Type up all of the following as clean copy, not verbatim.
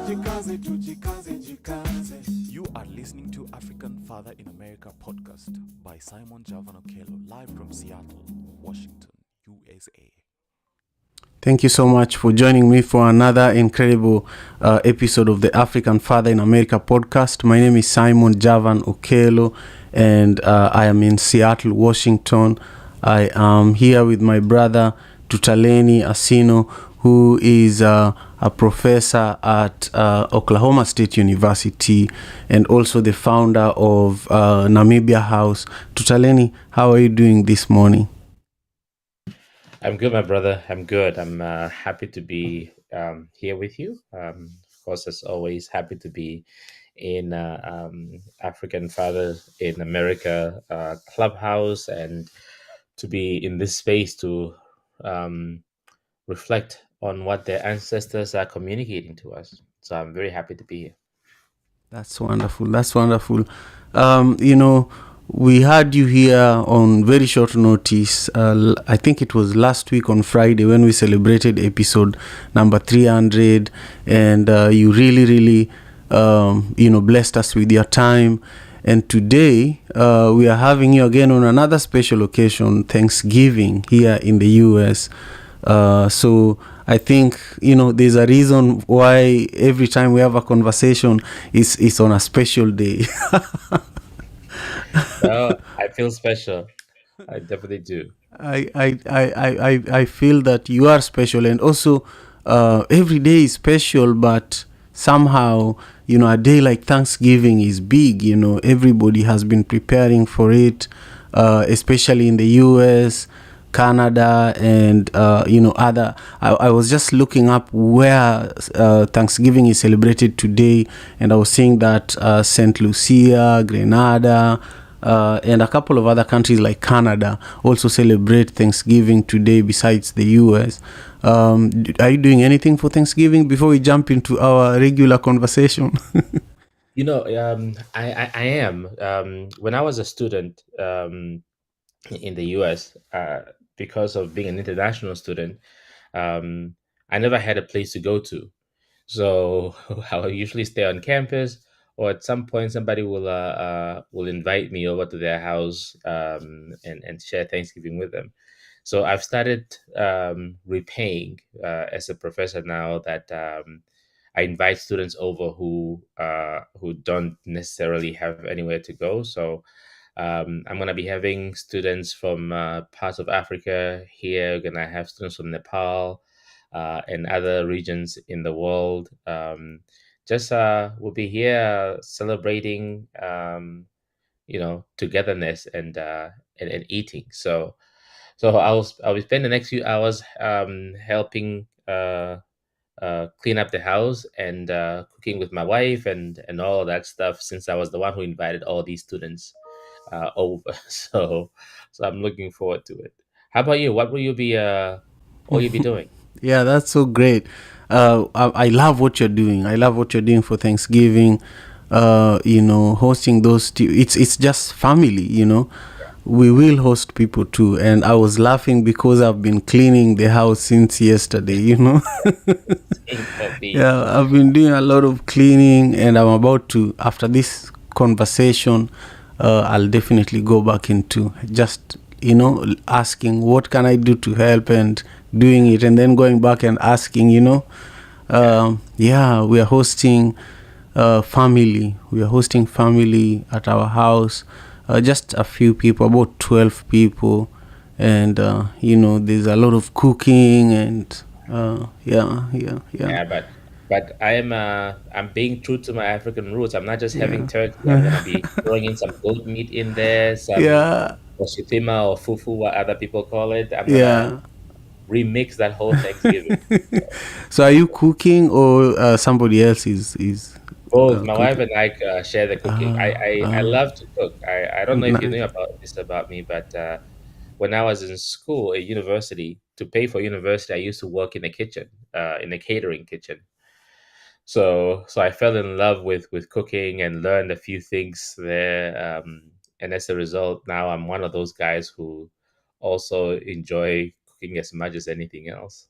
You are listening to African Father in America podcast by Simon Javan Okello, live from Seattle, Washington, USA. Thank you so much for joining me for another incredible episode of the African Father in America podcast. My name is Simon Javan Okello, and I am in Seattle, Washington. I am here with my brother Tutaleni Asino, who is a professor at Oklahoma State University and also the founder of Namibia House. Tutaleni, how are you doing this morning? I'm good, my brother. I'm good. I'm happy to be here with you. Of course, as always, happy to be in African Father in America Clubhouse and to be in this space to um, reflect on what their ancestors are communicating to us. So I'm very happy to be here. That's wonderful. That's wonderful. You know, we had you here on very short notice. I think it was last week on Friday when we celebrated episode number 300, and you really, blessed us with your time. And today we are having you again on another special occasion, Thanksgiving, here in the U.S. So I think there's a reason why every time we have a conversation, it's on a special day. I feel special. I definitely do. I feel that you are special, and also every day is special, but somehow a day like Thanksgiving is big. Everybody has been preparing for it, especially in the US, Canada, and other. I was just looking up where Thanksgiving is celebrated today, and I was seeing that Saint Lucia, Grenada, and a couple of other countries like Canada also celebrate Thanksgiving today besides the US. Are you doing anything for Thanksgiving before we jump into our regular conversation? I am. When I was a student in the US, because of being an international student, um, I never had a place to go to. So I will usually stay on campus, or at some point somebody will invite me over to their house and share Thanksgiving with them. So I've started repaying as a professor now that I invite students over who don't necessarily have anywhere to go. So I'm gonna be having students from parts of Africa here. Gonna have students from Nepal and other regions in the world. Just we'll be here celebrating, togetherness and eating. So I'll be spending the next few hours helping clean up the house and cooking with my wife and all of that stuff. Since I was the one who invited all these students over, so I'm looking forward to it. How about you? What will you be doing? Yeah, that's so great. I love what you're doing. I love what you're doing for Thanksgiving. Hosting those. It's just family. We will host people too. And I was laughing because I've been cleaning the house since yesterday. Yeah, I've been doing a lot of cleaning, and I'm about to, after this conversation, I'll definitely go back into just asking what can I do to help and doing it, and then going back and asking. Yeah, we are hosting family. We are hosting family at our house. Just a few people, about 12 people, and there's a lot of cooking and yeah. Yeah, but I'm being true to my African roots. I'm not just having Yeah. turkey. I'm gonna be throwing in some goat meat in there, some Yeah. oshitima or fufu, what other people call it. I'm gonna Yeah. remix that whole Thanksgiving. So are you cooking, or somebody else is Both my wife cooking? and I share the cooking. I Ah, love to cook. I don't know if you nice. knew about me, but when I was in school at university, to pay for university, I used to work in a kitchen, in a catering kitchen. So I fell in love with cooking and learned a few things there. And as a result, now I'm one of those guys who also enjoy cooking as much as anything else.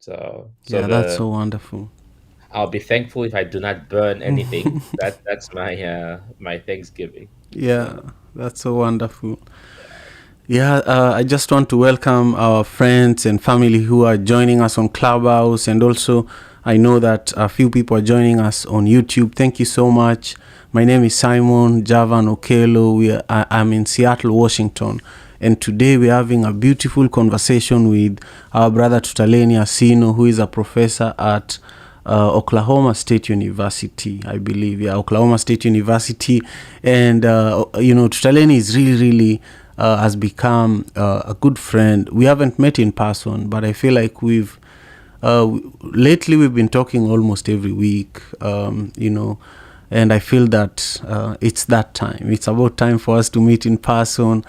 So Yeah, that's so wonderful. I'll be thankful if I do not burn anything. That's my my Thanksgiving. Yeah, So that's so wonderful. Yeah, I just want to welcome our friends and family who are joining us on Clubhouse, and also I know that a few people are joining us on YouTube. Thank you so much. My name is Simon Javan Okelo. I'm in Seattle, Washington, and today we're having a beautiful conversation with our brother Tutaleni Asino, who is a professor at Oklahoma State University, I believe. Yeah, Oklahoma State University. And, Tutaleni is really has become a good friend. We haven't met in person, but I feel like lately we've been talking almost every week, and I feel that it's that time. It's about time for us to meet in person.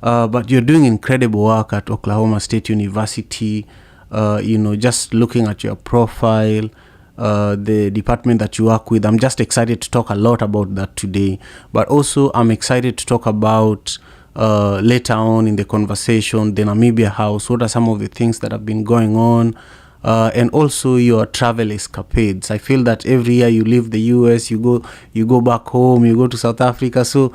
But you're doing incredible work at Oklahoma State University. Just looking at your profile, the department that you work with, I'm just excited to talk a lot about that today. But also, I'm excited to talk about later on in the conversation the Namibia House. What are some of the things that have been going on? And also your travel escapades. I feel that every year you leave the US, you go back home, you go to South Africa. So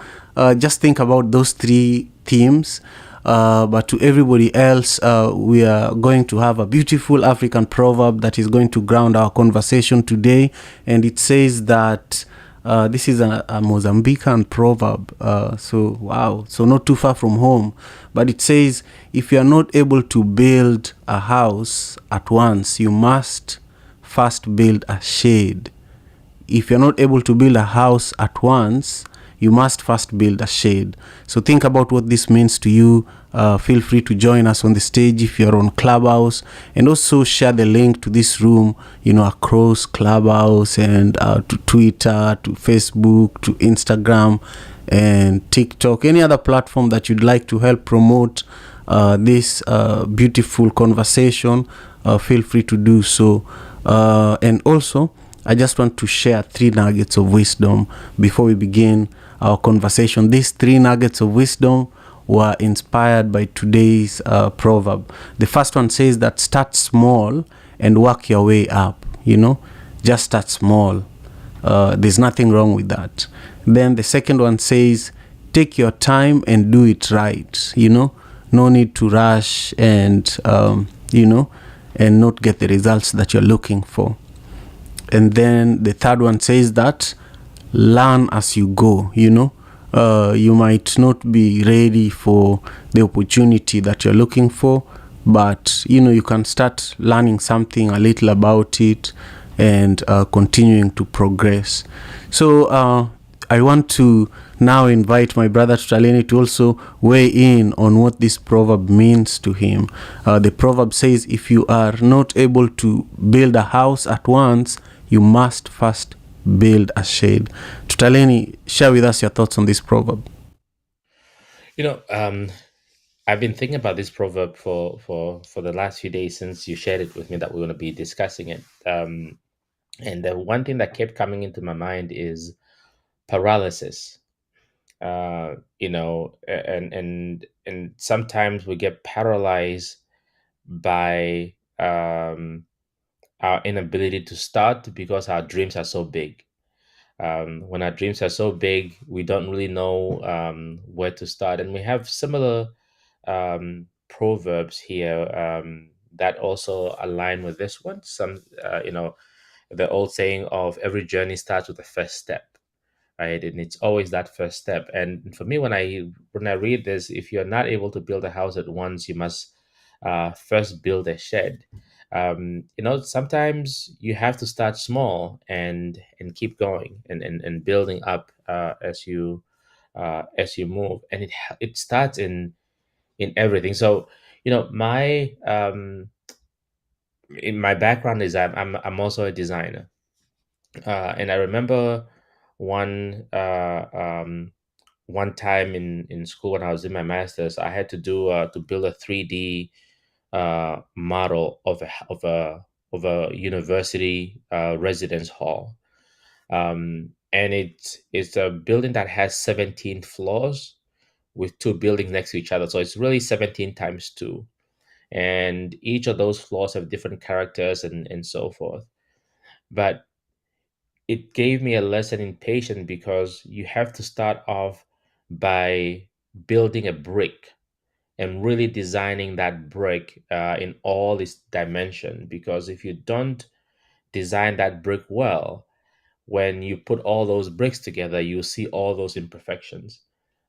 just think about those three themes. But to everybody else, we are going to have a beautiful African proverb that is going to ground our conversation today. And it says that this is a Mozambican proverb. So, wow. So, not too far from home. But it says, if you are not able to build a house at once, you must first build a shade. If you're not able to build a house at once, you must first build a shade. So think about what this means to you. Feel free to join us on the stage if you're on Clubhouse, and also share the link to this room, across Clubhouse and to Twitter, to Facebook, to Instagram, and TikTok, any other platform that you'd like to help promote this beautiful conversation. Feel free to do so. And also, I just want to share 3 nuggets of wisdom before we begin our conversation. These 3 nuggets of wisdom were inspired by today's proverb. The first one says that start small and work your way up. Just start small. There's nothing wrong with that. Then the second one says take your time and do it right. No need to rush and and not get the results that you're looking for. And then the third one says that learn as you go. You might not be ready for the opportunity that you're looking for, but you can start learning something a little about it and continuing to progress. So I want to now invite my brother Tutaleni to also weigh in on what this proverb means to him. The proverb says, if you are not able to build a house at once, you must first build a shade. Tutaleni, share with us your thoughts on this proverb. I've been thinking about this proverb for the last few days since you shared it with me that we're going to be discussing it. And the one thing that kept coming into my mind is paralysis. And sometimes we get paralyzed by our inability to start because our dreams are so big. When our dreams are so big, we don't really know where to start. And we have similar proverbs here that also align with this one. The old saying of every journey starts with the first step, right? And it's always that first step. And for me, when I read this, if you're not able to build a house at once, you must first build a shed. Sometimes you have to start small and keep going and building up as you move, and it starts in everything. So in my background is I'm also a designer, and I remember one one time in school when I was in my master's, I had to build a 3D model of a university residence hall, and it's a building that has 17 floors with 2 buildings next to each other, so it's really 17 times 2, and each of those floors have different characters and so forth. But it gave me a lesson in patience, because you have to start off by building a brick and really designing that brick in all its dimension. Because if you don't design that brick well, when you put all those bricks together, you see all those imperfections.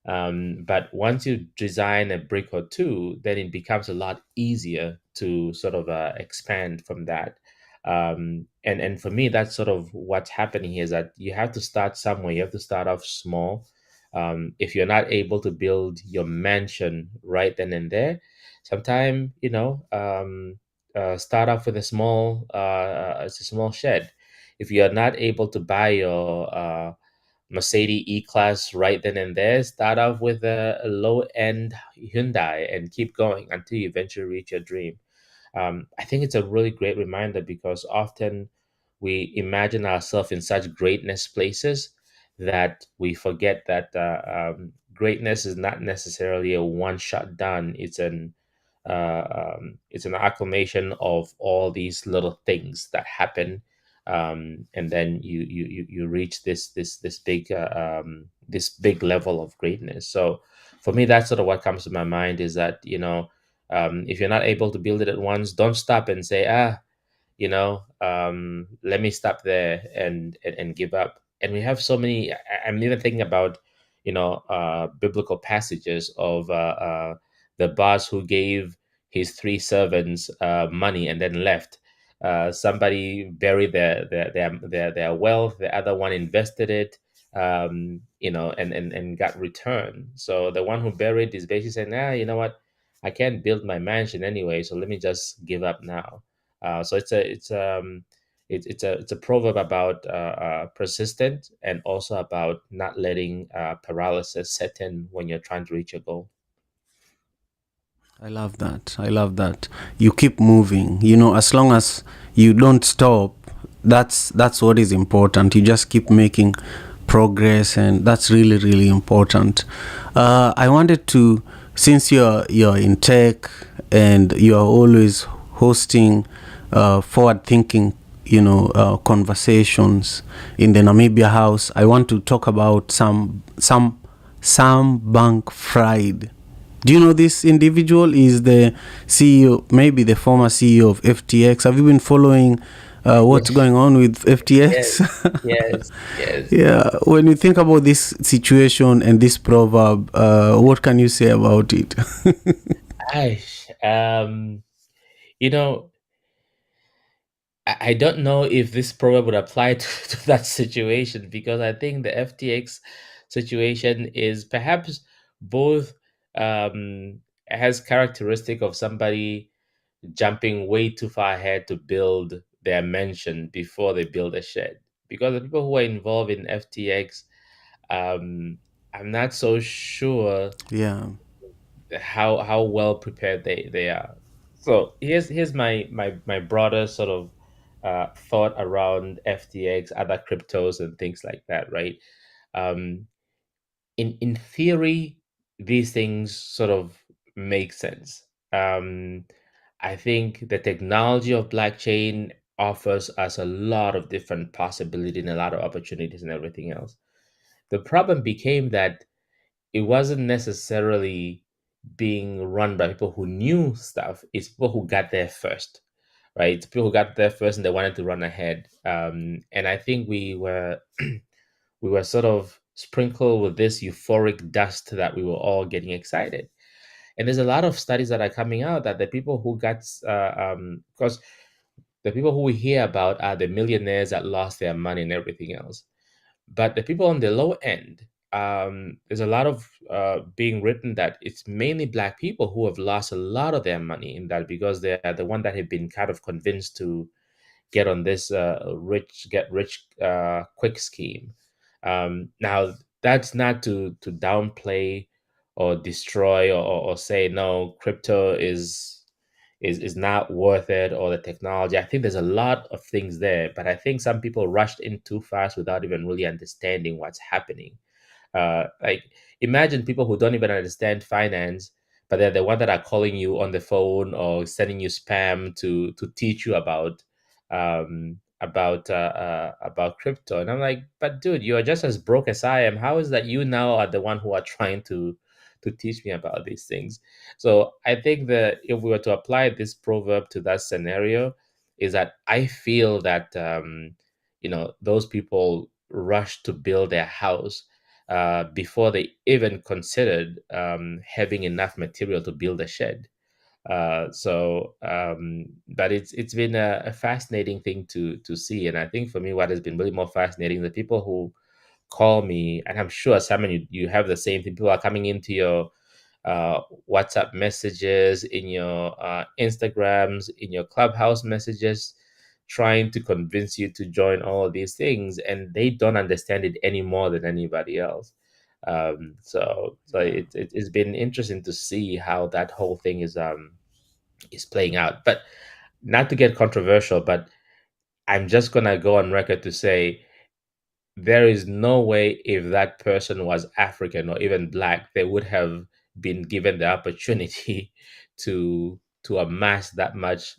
But once you design a brick or two, then it becomes a lot easier to sort of expand from that. And for me, that's sort of what's happening here, is that you have to start somewhere. You have to start off small. If you're not able to build your mansion right then and there, sometime, start off with a small shed. If you are not able to buy your Mercedes E-Class right then and there, start off with a low-end Hyundai and keep going until you eventually reach your dream. I think it's a really great reminder, because often we imagine ourselves in such greatness places that we forget that greatness is not necessarily a one-shot done. It's an acclamation of all these little things that happen, and then you reach this big level of greatness. So for me, that's sort of what comes to my mind, is that, if you're not able to build it at once, don't stop and say, let me stop there and give up. And we have so many. I'm even thinking about, biblical passages of the boss who gave his three servants money and then left. Somebody buried their wealth. The other one invested it, and got return. So the one who buried is basically saying, you know what, I can't build my mansion anyway, so let me just give up now. So it's a proverb about persistent, and also about not letting paralysis set in when you're trying to reach a goal. I love that. I love that. You keep moving. You know, as long as you don't stop, that's what is important. You just keep making progress, and that's really really important. I wanted to, since you're in tech and you're always hosting forward thinking, conversations in the Namibia House. I want to talk about some Bank Fried. Do you know this individual? Is the CEO, maybe the former CEO of FTX? Have you been following what's Yes, going on with yes, FTX? yes, yes. Yeah, when you think about this situation and this proverb, what can you say about it? I, you know, I don't know if this proverb would apply to that situation, because I think the FTX situation is perhaps both, has characteristic of somebody jumping way too far ahead to build their mansion before they build a shed. Because the people who are involved in FTX, um, I'm not so sure Yeah, how well prepared they are. So here's my broader sort of thought around FTX, other cryptos, and things like that. Right. Um, in theory, these things sort of make sense. Um, I think the technology of blockchain offers us a lot of different possibilities and a lot of opportunities and everything else. The problem became that it wasn't necessarily being run by people who knew stuff. It's people who got there first, right? It's people who got there first and they wanted to run ahead. And I think we were sort of sprinkled with this euphoric dust that we were all getting excited. And there's a lot of studies that are coming out that the people who got, because the people who we hear about are the millionaires that lost their money and everything else. But the people on the low end, there's a lot of being written that it's mainly black people who have lost a lot of their money in that, because they are the one that have been kind of convinced to get on this rich get rich quick scheme. Now that's not to downplay or destroy, or say no, crypto is not worth it, or the technology. I think there's a lot of things there, but I think some people rushed in too fast without even really understanding what's happening. Like, imagine people who don't even understand finance, but they're the one that are calling you on the phone or sending you spam to teach you about about crypto, and I'm like, but dude, you are just as broke as I am. How is that you now are the one who are trying to teach me about these things? So I think that if we were to apply this proverb to that scenario, is that I feel that those people rushed to build their house before they even considered having enough material to build a shed. But it's been a fascinating thing to see, and I think for me, what has been really more fascinating, the people who call me, and I'm sure Simon, you have the same thing. People are coming into your WhatsApp messages, in your Instagrams, in your Clubhouse messages, trying to convince you to join all of these things, and they don't understand it any more than anybody else. So Yeah. it's been interesting to see how that whole thing is playing out. But not to get controversial, but I'm just gonna go on record to say there is no way if that person was African or even black, they would have been given the opportunity to amass that much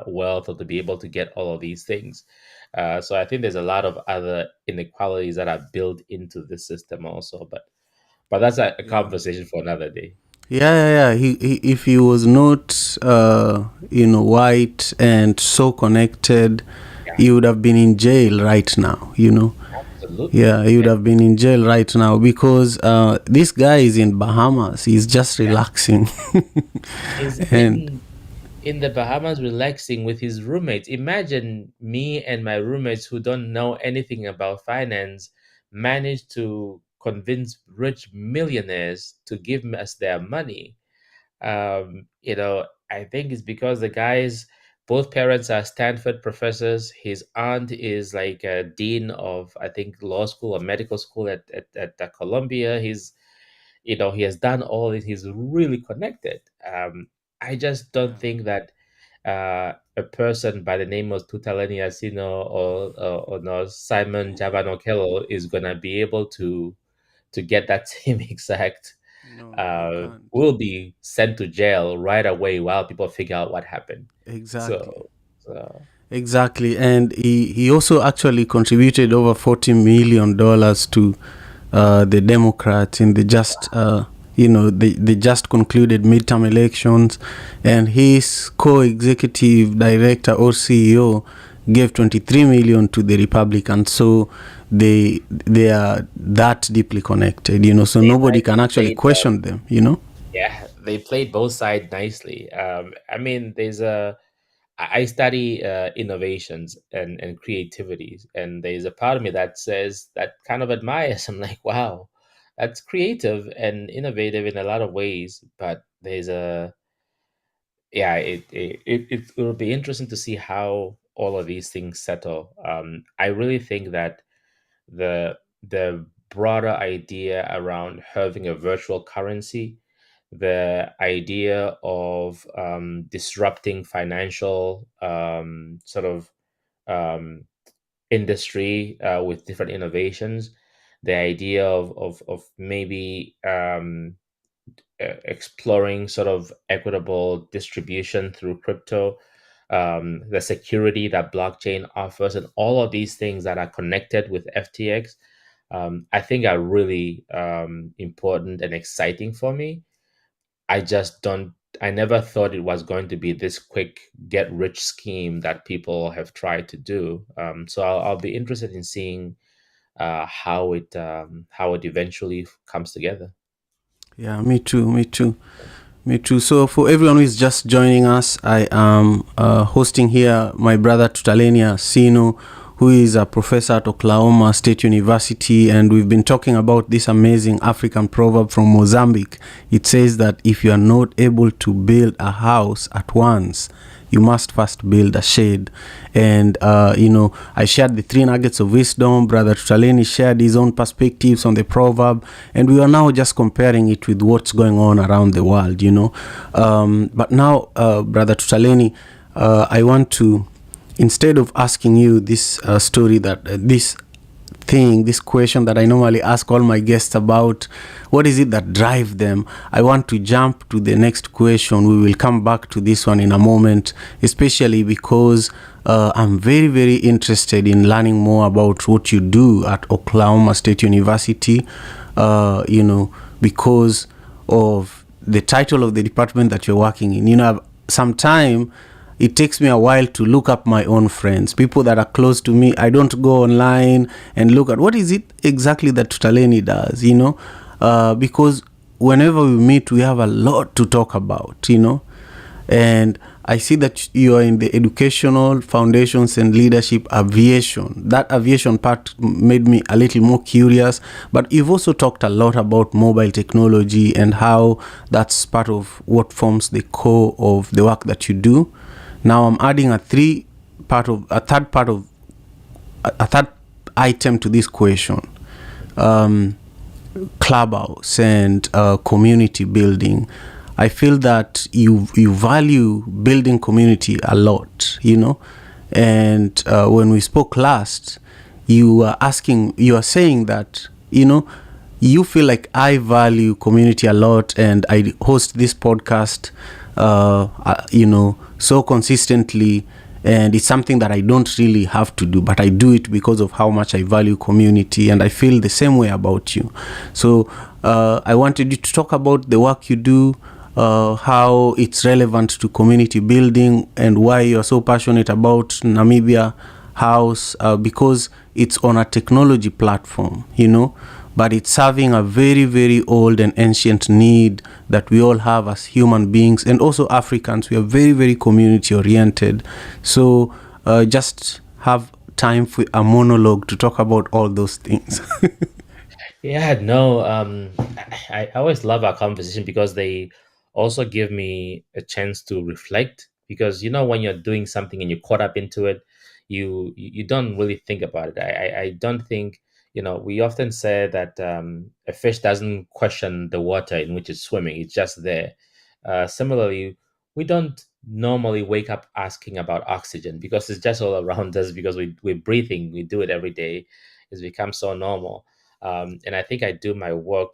wealth or to be able to get all of these things. So I think there's a lot of other inequalities that are built into the system also, but that's a Yeah. conversation for another day. Yeah, yeah, yeah. If he was not, white and so connected, Yeah, he would have been in jail right now. absolutely. Yeah, he would have been in jail right now because this guy is in Bahamas. He's just relaxing, Is and in the Bahamas relaxing with his roommates. Imagine me and my roommates who don't know anything about finance managed to convince rich millionaires to give us their money. I think it's because the guys, both parents are Stanford professors. His aunt is like a dean of, I think, law school or medical school at Columbia. He has done all this. He's really connected. I just don't yeah, think that a person by the name of Tutaleni Asino or no, Simon Javanokelo is gonna be able to get that same exact no, he can't. will be sent to jail right away while people figure out what happened. Exactly. So Exactly, and he also actually contributed over $40 million to the Democrats in the they just concluded midterm elections, and his co-executive director or CEO gave 23 million to the Republicans. So they are that deeply connected, so they nobody can nicely actually played. question them. Yeah, they played both sides nicely. I mean, I study innovations and creativities, and there's a part of me that says that kind of admires. I'm like, wow, that's creative and innovative in a lot of ways, but there's a yeah, it will be interesting to see how all of these things settle. I really think that the broader idea around having a virtual currency, the idea of disrupting financial sort of um, industry with different innovations, the idea of maybe exploring sort of equitable distribution through crypto, the security that blockchain offers, and all of these things that are connected with FTX, I think are really important and exciting for me. I just don't. I never thought it was going to be this quick get rich scheme that people have tried to do. So I'll be interested in seeing how it eventually comes together. Yeah, me too. Me too. Me too. So, for everyone who is just joining us, I am hosting here my brother Tutalenia Sino, who is a professor at Oklahoma State University, and we've been talking about this amazing African proverb from Mozambique. It says that if you are not able to build a house at once, you must first build a shade. And I shared the three nuggets of wisdom. Brother Tutaleni shared his own perspectives on the proverb, and we are now just comparing it with what's going on around the world. But now, Brother Tutaleni, I want to, instead of asking you this story, that this question that I normally ask all my guests about, what is it that drive them, I want to jump to the next question. We will come back to this one in a moment, especially because I'm very, very interested in learning more about what you do at Oklahoma State University, because of the title of the department that you're working in. Sometime it takes me a while to look up my own friends, people that are close to me. I don't go online and look at what is it exactly that Tutaleni does, because whenever we meet, we have a lot to talk about, and I see that you are in the educational foundations and leadership aviation. That aviation part made me a little more curious, but you've also talked a lot about mobile technology and how that's part of what forms the core of the work that you do. Now I'm adding a third item to this question. Clubhouse and community building. I feel that you value building community a lot, and when we spoke last, you are saying that, you feel like I value community a lot, and I host this podcast, so consistently, and it's something that I don't really have to do, but I do it because of how much I value community, and I feel the same way about you. So I wanted you to talk about the work you do, how it's relevant to community building, and why you're so passionate about Namibia House, because it's on a technology platform, but it's serving a very, very old and ancient need that we all have as human beings, and also Africans. We are very, very community oriented. So just have time for a monologue to talk about all those things. Yeah, no, I always love our conversation because they also give me a chance to reflect. Because when you're doing something and you're caught up into it, you don't really think about it. I don't think, we often say that a fish doesn't question the water in which it's swimming; it's just there. Similarly, we don't normally wake up asking about oxygen because it's just all around us because we're breathing, we do it every day. It's become so normal. And I think I do my work,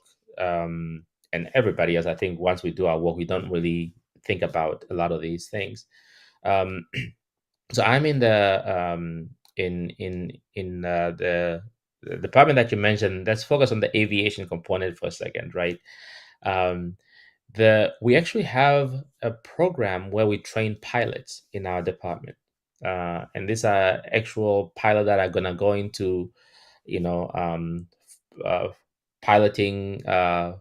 and everybody else. I think once we do our work, we don't really think about a lot of these things. Um, so I'm in the department that you mentioned. Let's focus on the aviation component for a second, right? Um, the We actually have a program where we train pilots in our department, and these are actual pilots that are gonna go into you know um, uh, piloting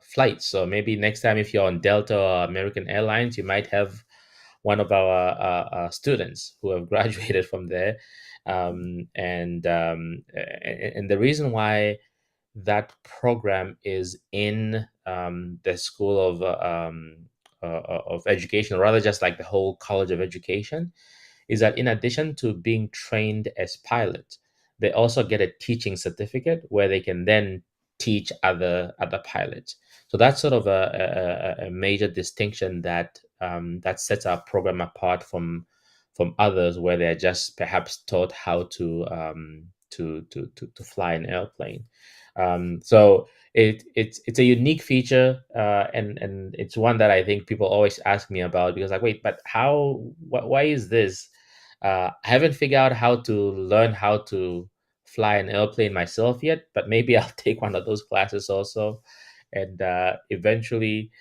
flights. So maybe next time, if you're on Delta or American Airlines, you might have one of our students who have graduated from there. And the reason why that program is in the School of Education, or rather just like the whole College of Education, is that in addition to being trained as pilots, they also get a teaching certificate where they can then teach other pilots. So that's sort of a major distinction that sets our program apart from others, where they're just perhaps taught how to fly an airplane. So it's a unique feature, and it's one that I think people always ask me about, because like, wait, but why is this? I haven't figured out how to learn how to fly an airplane myself yet, but maybe I'll take one of those classes also, and eventually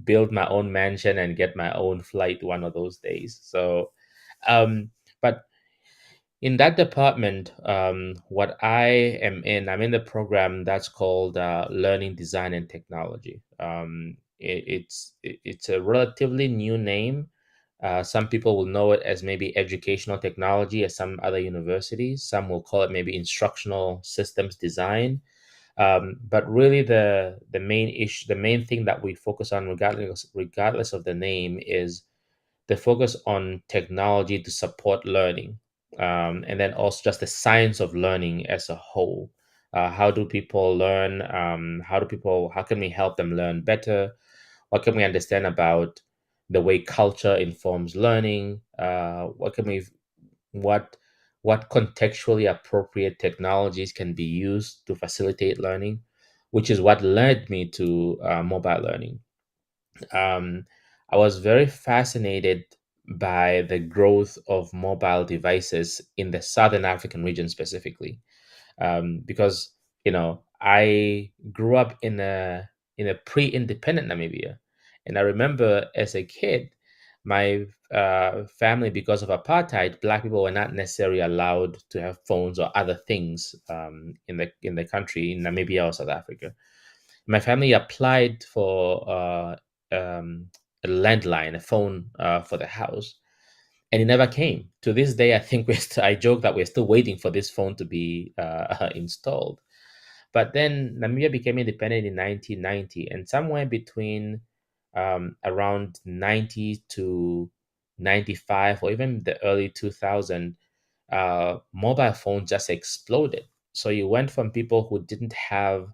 build my own mansion and get my own flight one of those days. So, but in that department, what I'm in the program that's called Learning Design and Technology. It's a relatively new name. Some people will know it as maybe educational technology at some other universities. Some will call it maybe instructional systems design. But really, the main thing that we focus on, regardless of the name, is the focus on technology to support learning, and then also just the science of learning as a whole. How do people learn? How can we help them learn better? What can we understand about the way culture informs learning? What what contextually appropriate technologies can be used to facilitate learning, which is what led me to mobile learning. um, I was very fascinated by the growth of mobile devices in the Southern African region specifically, because I grew up in a pre-independent Namibia, and I remember as a kid, my family, because of apartheid, Black people were not necessarily allowed to have phones or other things in the country, in Namibia or South Africa. My family applied for a landline, a phone for the house, and it never came. To this day, I think I joke that we're still waiting for this phone to be installed. But then Namibia became independent in 1990, and somewhere between around 90 to 95, or even the early 2000, mobile phones just exploded. So you went from people who didn't have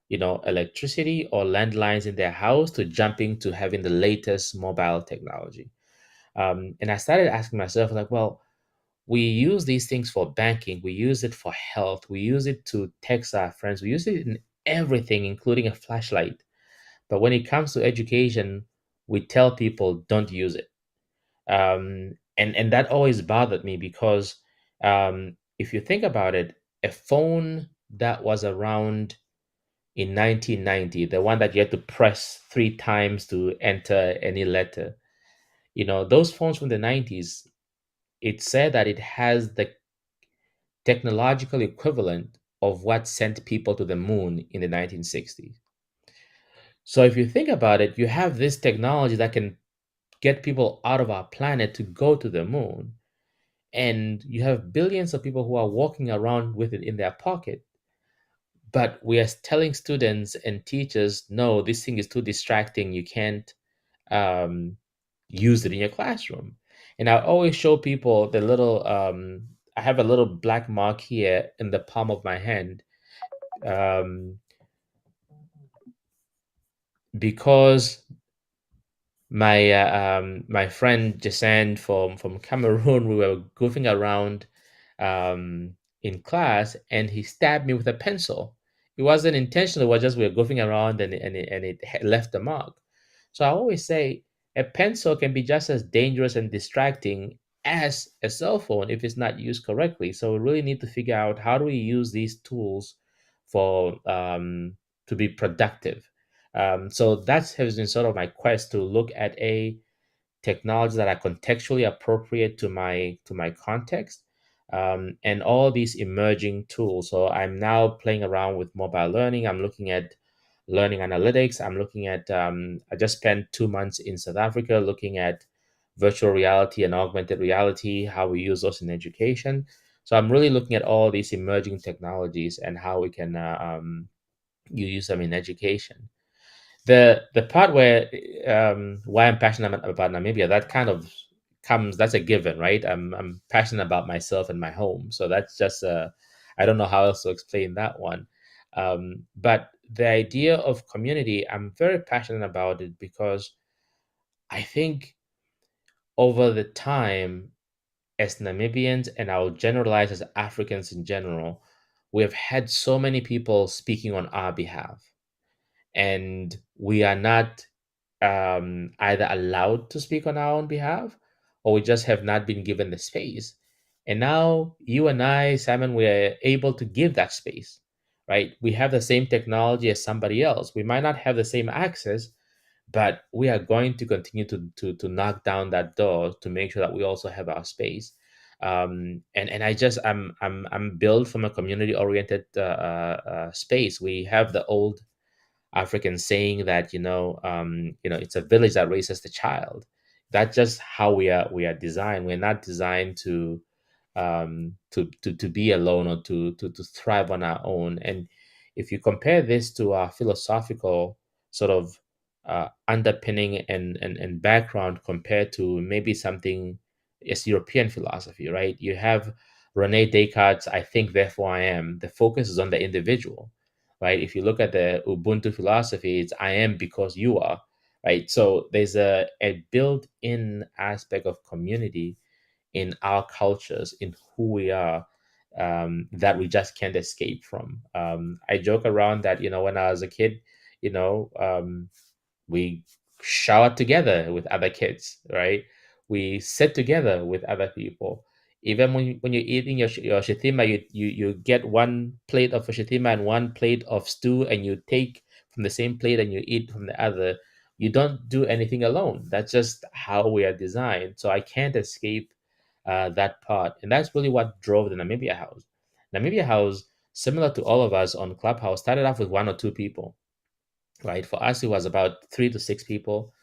electricity or landlines in their house to jumping to having the latest mobile technology. And I started asking myself, like, well, we use these things for banking, we use it for health, we use it to text our friends, we use it in everything, including a flashlight. But when it comes to education, we tell people don't use it. And that always bothered me because if you think about it, a phone that was around in 1990, the one that you had to press 3 times to enter any letter, those phones from the 90s, it said that it has the technological equivalent of what sent people to the moon in the 1960s. So if you think about it, you have this technology that can get people out of our planet to go to the moon, and you have billions of people who are walking around with it in their pocket. But we are telling students and teachers, no, this thing is too distracting. You can't um, use it in your classroom. And I always show people the little, I have a little black mark here in the palm of my hand, um, because my friend Jason from Cameroon, we were goofing around in class, and he stabbed me with a pencil. It wasn't intentional; it was just we were goofing around, and it left a mark. So I always say a pencil can be just as dangerous and distracting as a cell phone if it's not used correctly. So we really need to figure out how do we use these tools for to be productive. So that has been sort of my quest to look at a technologies that are contextually appropriate to my context, and all these emerging tools. So I'm now playing around with mobile learning. I'm looking at learning analytics. I'm looking at I just spent 2 months in South Africa looking at virtual reality and augmented reality, how we use those in education. So I'm really looking at all these emerging technologies and how we can use them in education. The part where why I'm passionate about Namibia, that kind of comes, that's a given, right? I'm passionate about myself and my home, so that's just I don't know how else to explain that one. But the idea of community, I'm very passionate about it because I think over the time, as Namibians, and I'll generalize as Africans in general, we have had so many people speaking on our behalf, and we are not either allowed to speak on our own behalf, or we just have not been given the space. And now you and I, Simon, we're able to give that space, right? We have the same technology as somebody else. We might not have the same access, but we are going to continue to knock down that door to make sure that we also have our space. And I'm built from a community oriented space. We have the old African saying that it's a village that raises the child. That's just how we are designed. We're not designed to be alone, or to thrive on our own. And if you compare this to our philosophical sort of underpinning and background compared to maybe something as European philosophy, right? You have Rene Descartes' "I think, therefore I am." The focus is on the individual, right? If you look at the Ubuntu philosophy, it's "I am because you are," right? So there's a built-in aspect of community in our cultures, in who we are, that we just can't escape from. I joke around that, when I was a kid, you know, um, we showered together with other kids, right? we sit together with other people. Even when you're eating your shetima, you get one plate of shetima and one plate of stew, and you take from the same plate and you eat from the other. You don't do anything alone. That's just how we are designed. So I can't escape that part, and that's really what drove the Namibia House. Namibia House, similar to all of us on Clubhouse, started off with one or two people, right? For us, it was about 3 to 6 people,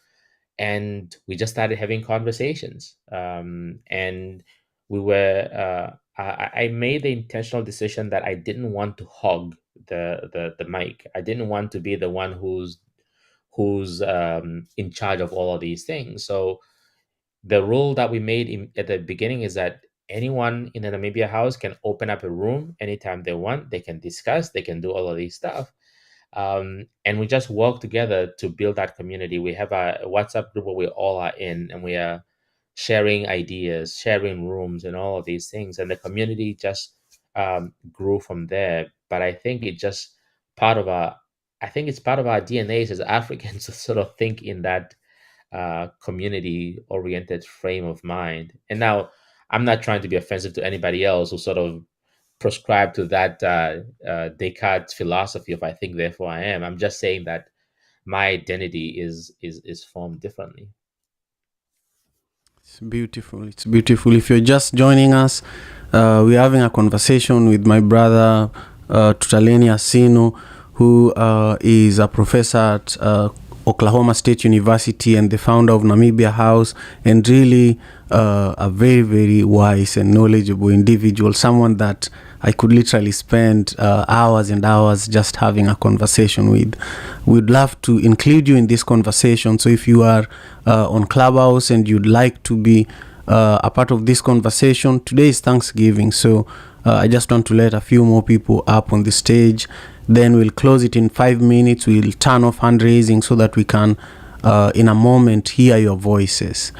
and we just started having conversations. And we were, I made the intentional decision that I didn't want to hog the mic. I didn't want to be the one who's in charge of all of these things. So the rule that we made at the beginning is that anyone in the Namibia House can open up a room anytime they want. They can discuss. They can do all of these stuff, and we just work together to build that community. We have a WhatsApp group where we all are in, and we are sharing ideas, sharing rooms, and all of these things. And the community just grew from there. But I think it just part of our, I think it's part of our DNAs as Africans to sort of think in that community oriented frame of mind. And now, I'm not trying to be offensive to anybody else who sort of prescribe to that Descartes philosophy of I think therefore I am. I'm just saying that my identity is formed differently. It's beautiful. It's beautiful. If you're just joining us, we're having a conversation with my brother, Tutaleni Asino, who is a professor at Oklahoma State University and the founder of Namibia House, and really a very, very wise and knowledgeable individual, someone that I could literally spend hours and hours just having a conversation with. We'd love to include you in this conversation. So if you are on Clubhouse and you'd like to be a part of this conversation, today is Thanksgiving. So I just want to let a few more people up on the stage. Then we'll close it in 5 minutes. We'll turn off hand raising so that we can, in a moment, hear your voices.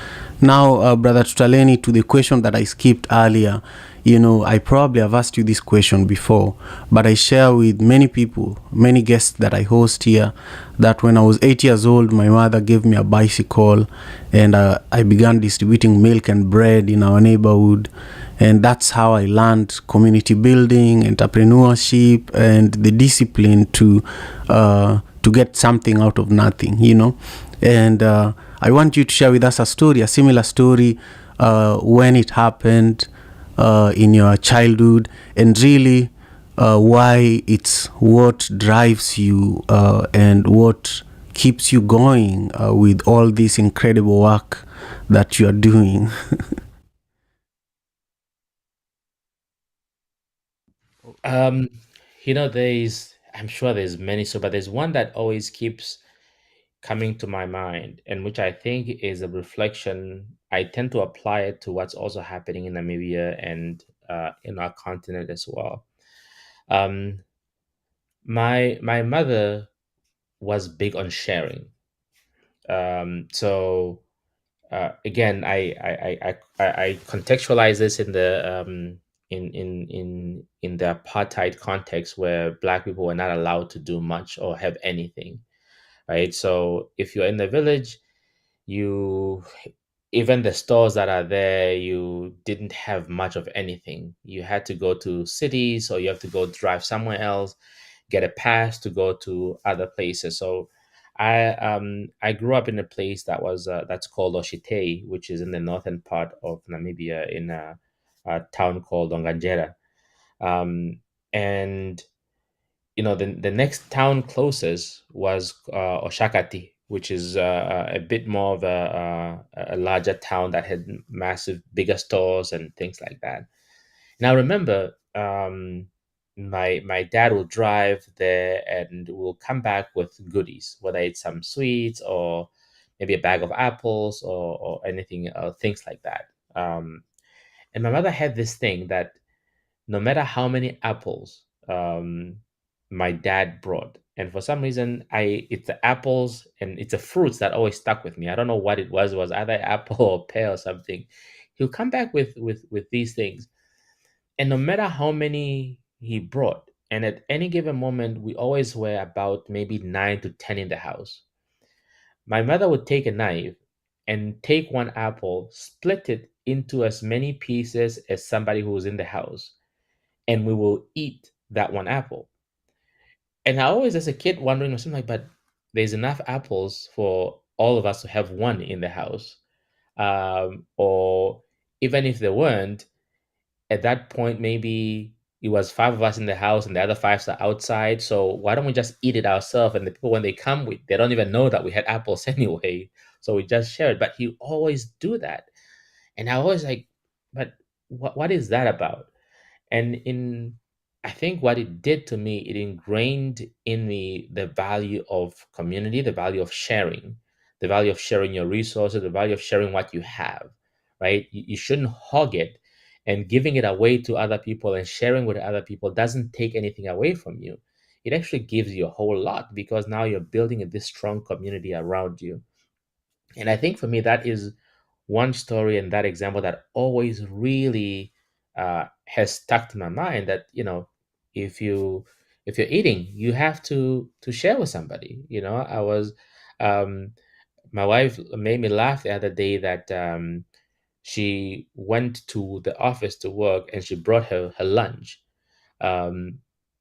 Now, Brother Tutaleni, to the question that I skipped earlier, I probably have asked you this question before, but I share with many people, many guests that I host here, that when I was 8 years old, my mother gave me a bicycle, and I began distributing milk and bread in our neighborhood. And that's how I learned community building, entrepreneurship, and the discipline to get something out of nothing, And I want you to share with us a story, a similar story, when it happened in your childhood, and really why it's what drives you and what keeps you going with all this incredible work that you are doing. Um, I'm sure there's many, so but there's one that always keeps coming to my mind, and which I think is a reflection. I tend to apply it to what's also happening in Namibia and in our continent as well. Um, my mother was big on sharing. So again, I contextualize this in the in the apartheid context where Black people were not allowed to do much or have anything, right? So if you're in the village, you even the stores that are there, you didn't have much of anything. You had to go to cities, or you have to go drive somewhere else, get a pass to go to other places. So I grew up in a place that was that's called Oshite, which is in the northern part of Namibia, in a town called Onganjera. And the next town closest was Oshakati, which is a bit more of a larger town that had massive, bigger stores and things like that. Now, remember, my dad will drive there and will come back with goodies, whether it's some sweets or maybe a bag of apples or anything, things like that. And my mother had this thing that no matter how many apples my dad brought, and for some reason, it's the apples and it's the fruits that always stuck with me. I don't know what it was. It was either apple or pear or something. He'll come back with these things, and no matter how many he brought, and at any given moment, we always were about maybe 9 to 10 in the house. My mother would take a knife and take one apple, split it into as many pieces as somebody who was in the house, and we will eat that one apple. And I always, as a kid, wondering, something like, but there's enough apples for all of us to have one in the house. Or even if there weren't, at that point, maybe it was five of us in the house and the other five are outside. So why don't we just eat it ourselves? And the people, when they come, they don't even know that we had apples anyway. So we just share it. But he always do that. And I always like, but what is that about? And in I think what it did to me, it ingrained in me the value of community, the value of sharing, the value of sharing your resources, the value of sharing what you have, right? You shouldn't hog it, and giving it away to other people and sharing with other people doesn't take anything away from you. It actually gives you a whole lot, because now you're building this strong community around you. And I think for me, that is one story and that example that always really has stuck to my mind. That, if you if you're eating, you have to share with somebody. I was um, my wife made me laugh the other day that she went to the office to work and she brought her lunch. um,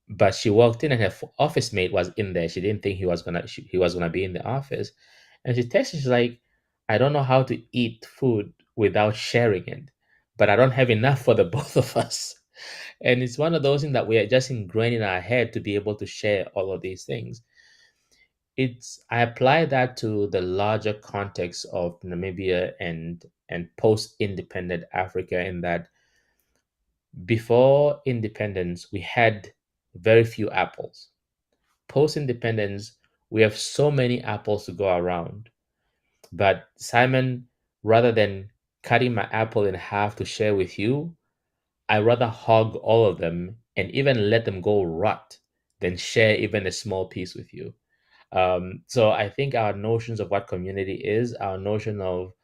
but she walked in and her office mate was in there. She didn't think he was gonna be in the office, and she texted. She's like, "I don't know how to eat food without sharing it, but I don't have enough for the both of us." And it's one of those things that we are just ingrained in our head to be able to share all of these things. I apply that to the larger context of Namibia and post-independent Africa, in that before independence, we had very few apples. Post independence, we have so many apples to go around. But Simon, rather than cutting my apple in half to share with you, I rather hog all of them and even let them go rot than share even a small piece with you. So I think our notions of what community is, our notion of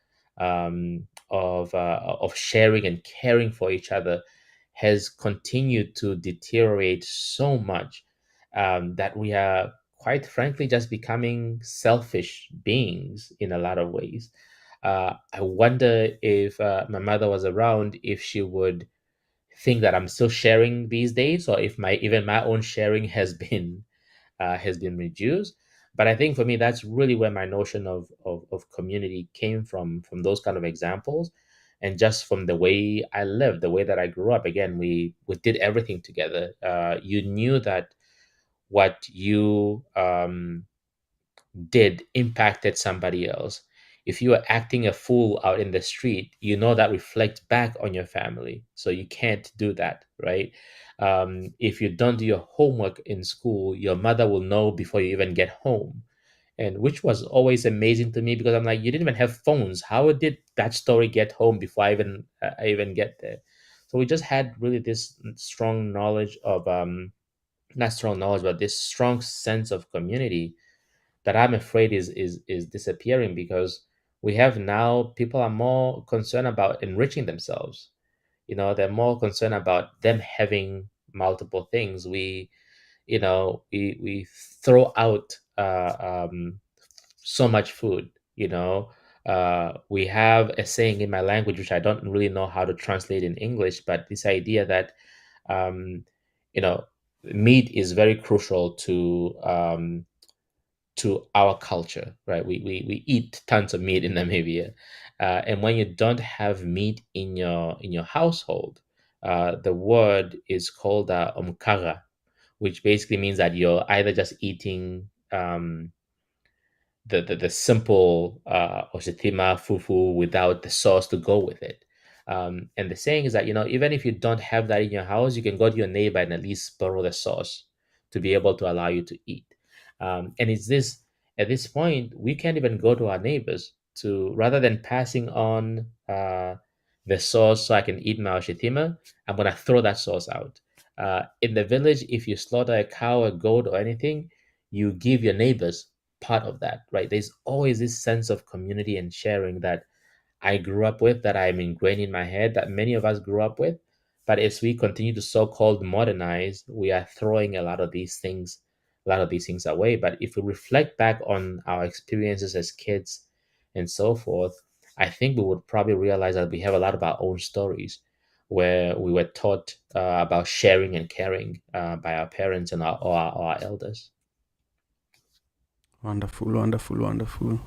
sharing and caring for each other, has continued to deteriorate so much, that we are, quite frankly, just becoming selfish beings in a lot of ways. I wonder if my mother was around, if she would think that I'm still sharing these days, or if my own sharing has been reduced. But I think for me, that's really where my notion of community came from those kind of examples. And just from the way I lived, the way that I grew up. Again, we did everything together. You knew that what you did impacted somebody else. If you are acting a fool out in the street, that reflects back on your family. So you can't do that, right? If you don't do your homework in school, your mother will know before you even get home. And which was always amazing to me, because I'm like, you didn't even have phones. How did that story get home before I even get there? So we just had really this strong knowledge of not strong knowledge, but this strong sense of community that I'm afraid is disappearing, because we have now people are more concerned about enriching themselves. They're more concerned about them having multiple things. We throw out so much food. We have a saying in my language which I don't really know how to translate in English, but this idea that um, you know meat is very crucial to our culture, right? We eat tons of meat in Namibia, and when you don't have meat in your household, the word is called umkara, which basically means that you're either just eating the simple oshitima fufu without the sauce to go with it. And the saying is that, even if you don't have that in your house, you can go to your neighbor and at least borrow the sauce to be able to allow you to eat. And it's this At this point, we can't even go to our neighbors to, rather than passing on the sauce so I can eat my oshitima, I'm gonna throw that sauce out. In the village, if you slaughter a cow, a goat, or anything, you give your neighbors part of that, right? There's always this sense of community and sharing that I grew up with, that I'm ingrained in my head, that many of us grew up with. But as we continue to so-called modernize, we are throwing a lot of these things away. But if we reflect back on our experiences as kids and so forth, I think we would probably realize that we have a lot of our own stories where we were taught about sharing and caring by our parents and our elders. Wonderful, wonderful, wonderful.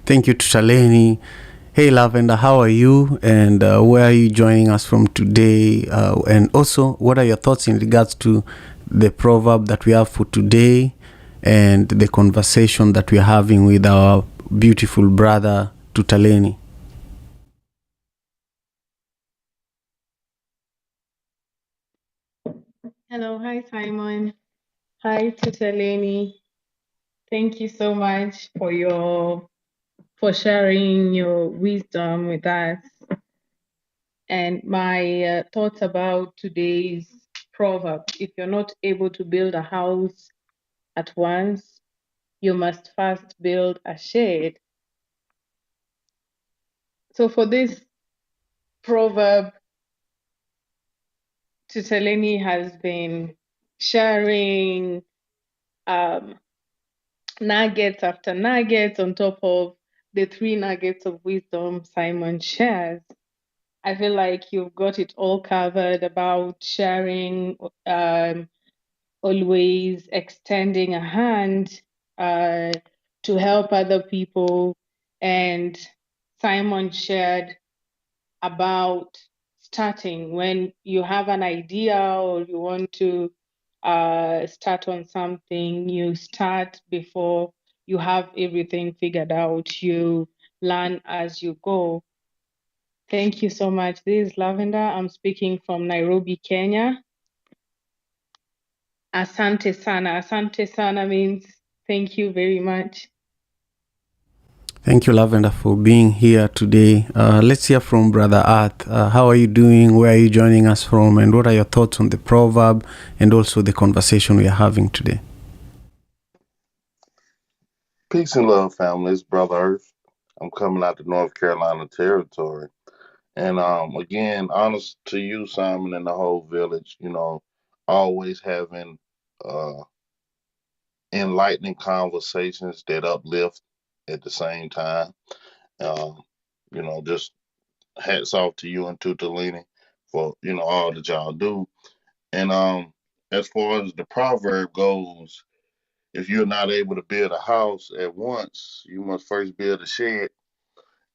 Thank you to Shaleni. Hey, Lavender, how are you? And where are you joining us from today? And also, what are your thoughts in regards to the proverb that we have for today and the conversation that we're having with our beautiful brother, Tutaleni? Hello, hi Simon. Hi Tutaleni. Thank you so much for sharing your wisdom with us. And my thoughts about today's proverb: if you're not able to build a house at once, you must first build a shed. So for this proverb, Tutaleni has been sharing um, nuggets after nuggets on top of the 3 nuggets of wisdom Simon shares. I feel like you've got it all covered about sharing, always extending a hand to help other people. And Simon shared about starting when you have an idea or you want to start on something, you start before you have everything figured out. You learn as you go. Thank you so much. This is Lavender. I'm speaking from Nairobi, Kenya. Asante sana. Asante sana means thank you very much. Thank you, Lavender, for being here today. Let's hear from Brother Earth. How are you doing? Where are you joining us from? And what are your thoughts on the proverb and also the conversation we are having today? Peace and love, family. It's Brother Earth. I'm coming out to North Carolina territory. And again, honest to you, Simon, and the whole village, always having uh, enlightening conversations that uplift at the same time. Um, just hats off to you and Tutalini for, all that y'all do. And as far as the proverb goes, if you're not able to build a house at once, you must first build a shed.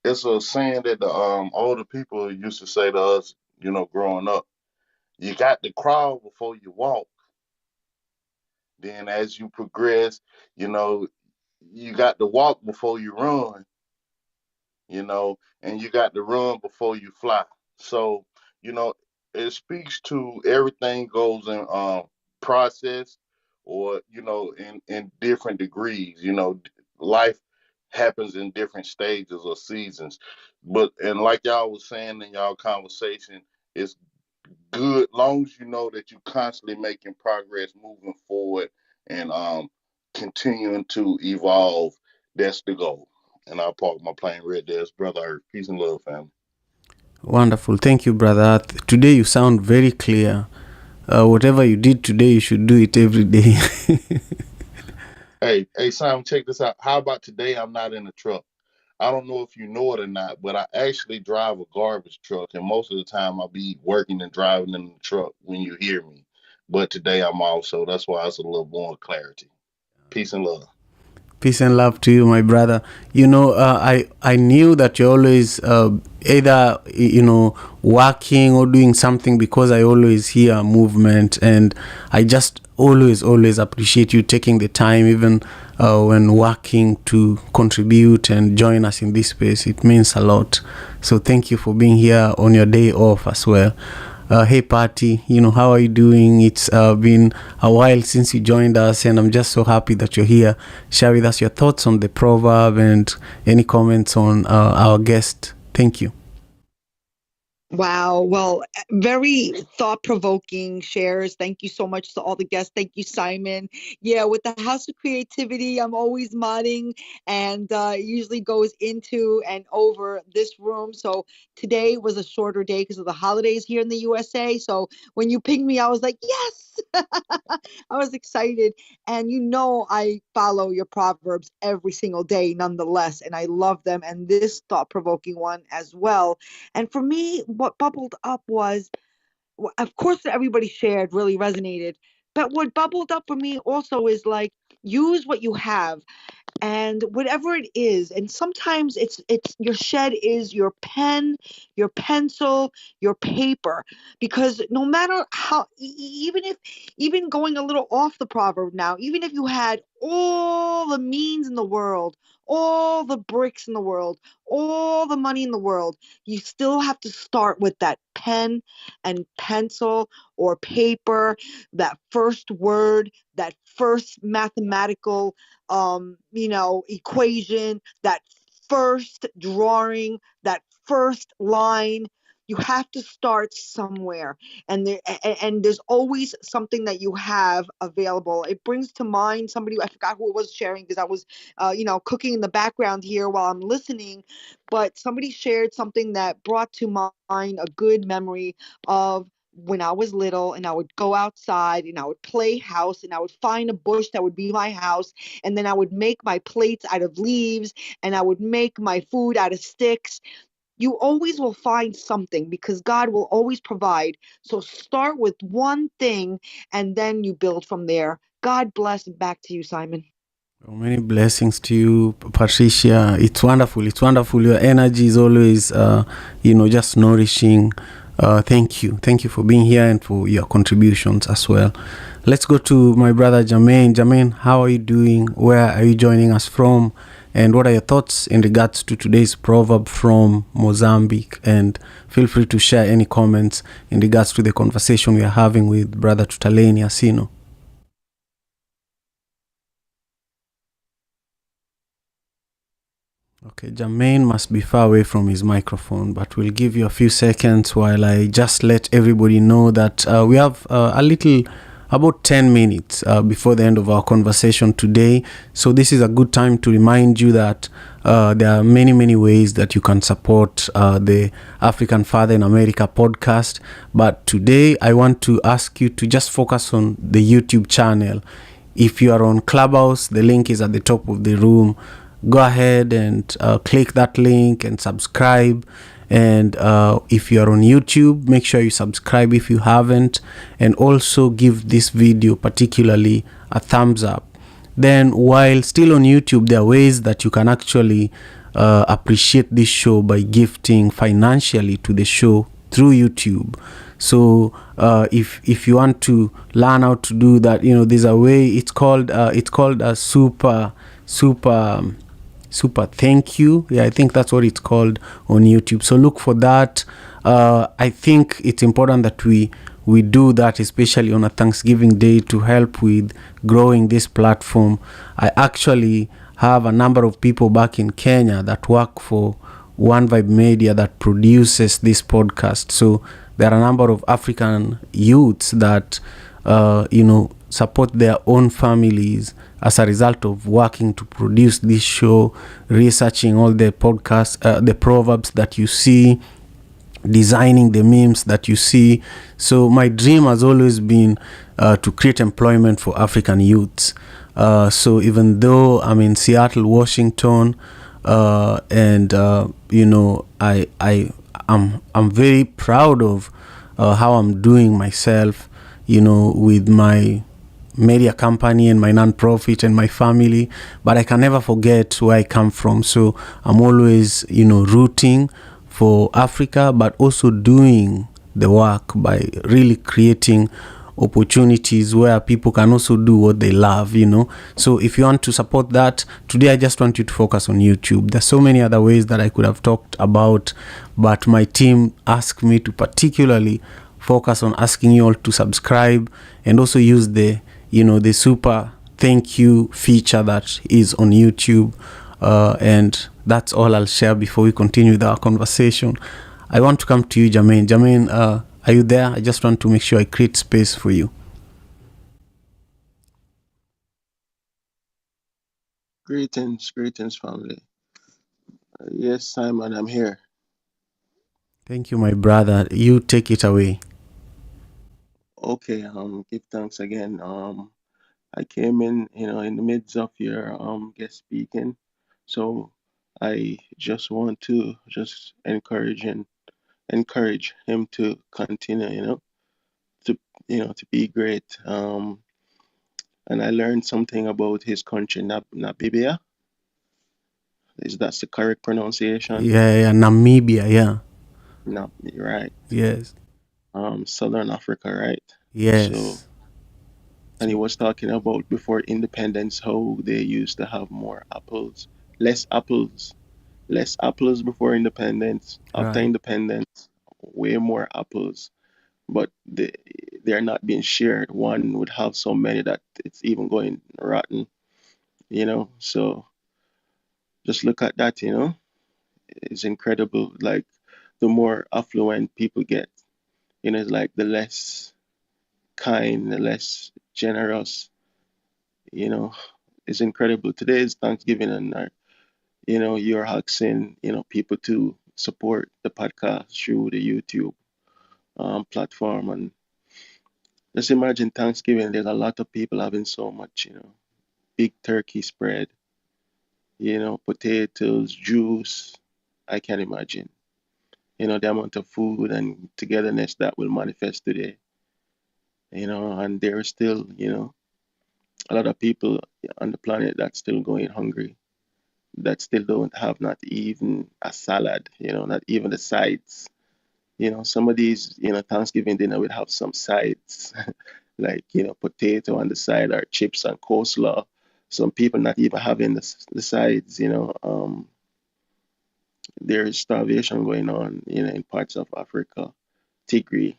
It's a saying that the older people used to say to us, growing up. You got to crawl before you walk. Then as you progress, you know, you got to walk before you run, and you got to run before you fly. So, you know, it speaks to everything goes in process or, in different degrees. Life happens in different stages or seasons. But and like y'all was saying in y'all conversation, it's good long as you know that you're constantly making progress, moving forward, and continuing to evolve. That's the goal. And I'll park my plane right there. It's Brother Earth. Peace and love, family. Wonderful. Thank you, Brother Earth. Today you sound very clear. Whatever you did today, you should do it every day. Hey, Simon, check this out. How about today? I'm not in the truck. I don't know if you know it or not, but I actually drive a garbage truck, and most of the time I'll be working and driving in the truck when you hear me. But today I'm off, so that's why it's a little more clarity. Peace and love. Peace and love to you, my brother. I knew that you're always either working or doing something because I always hear movement, and I just always appreciate you taking the time, even when working, to contribute and join us in this space. It means a lot. So thank you for being here on your day off as well. Hey Patty, how are you doing? It's been a while since you joined us, and I'm just so happy that you're here. Share with us your thoughts on the proverb and any comments on our guest. Thank you. Wow. Well, very thought provoking shares. Thank you so much to all the guests. Thank you, Simon. Yeah, with the House of Creativity, I'm always modding and usually goes into and over this room. So today was a shorter day because of the holidays here in the USA. So when you pinged me, I was like, yes, I I was excited. And I follow your Proverbs every single day nonetheless, and I love them, and this thought-provoking one as well. And for me, what bubbled up was, of course, that everybody shared really resonated. But what bubbled up for me also is like, use what you have, and whatever it is. And sometimes it's your shed is your pen, your pencil, your paper, because no matter how, even going a little off the proverb now, even if you had all the means in the world, all the bricks in the world, all the money in the world, you still have to start with that pen and pencil or paper, that first word, that first mathematical equation, that first drawing, that first line. You have to start somewhere, and there's always something that you have available. It brings to mind somebody, I forgot who it was sharing, because I was cooking in the background here while I'm listening, but somebody shared something that brought to mind a good memory of when I was little, and I would go outside and I would play house, and I would find a bush that would be my house, and then I would make my plates out of leaves, and I would make my food out of sticks. You always will find something because God will always provide. So start with one thing and then you build from there. God bless, and back to you, Simon. Oh, many blessings to you, Patricia. It's wonderful. It's wonderful. Your energy is always, just nourishing. Thank you. Thank you for being here and for your contributions as well. Let's go to my brother Jermaine. Jermaine, how are you doing? Where are you joining us from? And what are your thoughts in regards to today's proverb from Mozambique? And feel free to share any comments in regards to the conversation we are having with Brother Tutaleni Asino. Okay, Jermaine must be far away from his microphone, but we'll give you a few seconds while I just let everybody know that we have about 10 minutes before the end of our conversation today. So this is a good time to remind you that there are many, many ways that you can support the African Father in America podcast. But today I want to ask you to just focus on the YouTube channel. If you are on Clubhouse, the link is at the top of the room. Go ahead and click that link and subscribe. And if you are on YouTube, make sure you subscribe if you haven't, and also give this video particularly a thumbs up. Then while still on YouTube, there are ways that you can actually appreciate this show by gifting financially to the show through YouTube. So if you want to learn how to do that, there's a way. It's called a super thank you. I think that's what it's called on YouTube. So look for that. I think it's important that we do that, especially on a Thanksgiving Day, to help with growing this platform. I actually have a number of people back in Kenya that work for One Vibe Media that produces this podcast. So there are a number of African youths that support their own families as a result of working to produce this show, researching all the podcasts, the proverbs that you see, designing the memes that you see. So my dream has always been to create employment for African youths. So even though I'm in Seattle, Washington, I'm very proud of how I'm doing myself, with my media company and my non-profit and my family, but I can never forget where I come from. So I'm always, rooting for Africa, but also doing the work by really creating opportunities where people can also do what they love. So if you want to support that, today I just want you to focus on YouTube. There's so many other ways that I could have talked about, but my team asked me to particularly focus on asking you all to subscribe and also use the super thank you feature that is on YouTube. And that's all I'll share before we continue with our conversation. I want to come to you, Jermaine. Jermaine, are you there? I just want to make sure I create space for you. Greetings, family. Yes, Simon, I'm here. Thank you, my brother. You take it away. Okay, give thanks again. I came in, in the midst of your guest speaking. So I just want to just encourage him to continue, to to be great. And I learned something about his country, Namibia. Is that the correct pronunciation? Yeah, Namibia. Yeah. No, right. Yes. Southern Africa, right? So, Yes. and he was talking about before independence how they used to have more apples, less apples, less apples before independence. After Right. independence, way more apples, but they're not being shared. One would have so many that it's even going rotten, So just look at that, It's incredible. Like the more affluent people get, it's like the less kind, the less generous, you know. It's incredible. Today is Thanksgiving, and you're asking, people to support the podcast through the YouTube platform. And just imagine Thanksgiving, there's a lot of people having so much, big turkey spread, potatoes, juice. I can imagine, the amount of food and togetherness that will manifest today, and there are still, a lot of people on the planet that's still going hungry, that still don't have not even a salad, not even the sides. Some of these, Thanksgiving dinner would have some sides, like, potato on the side or chips and coleslaw. Some people not even having the sides, there is starvation going on, in parts of Africa. Tigray,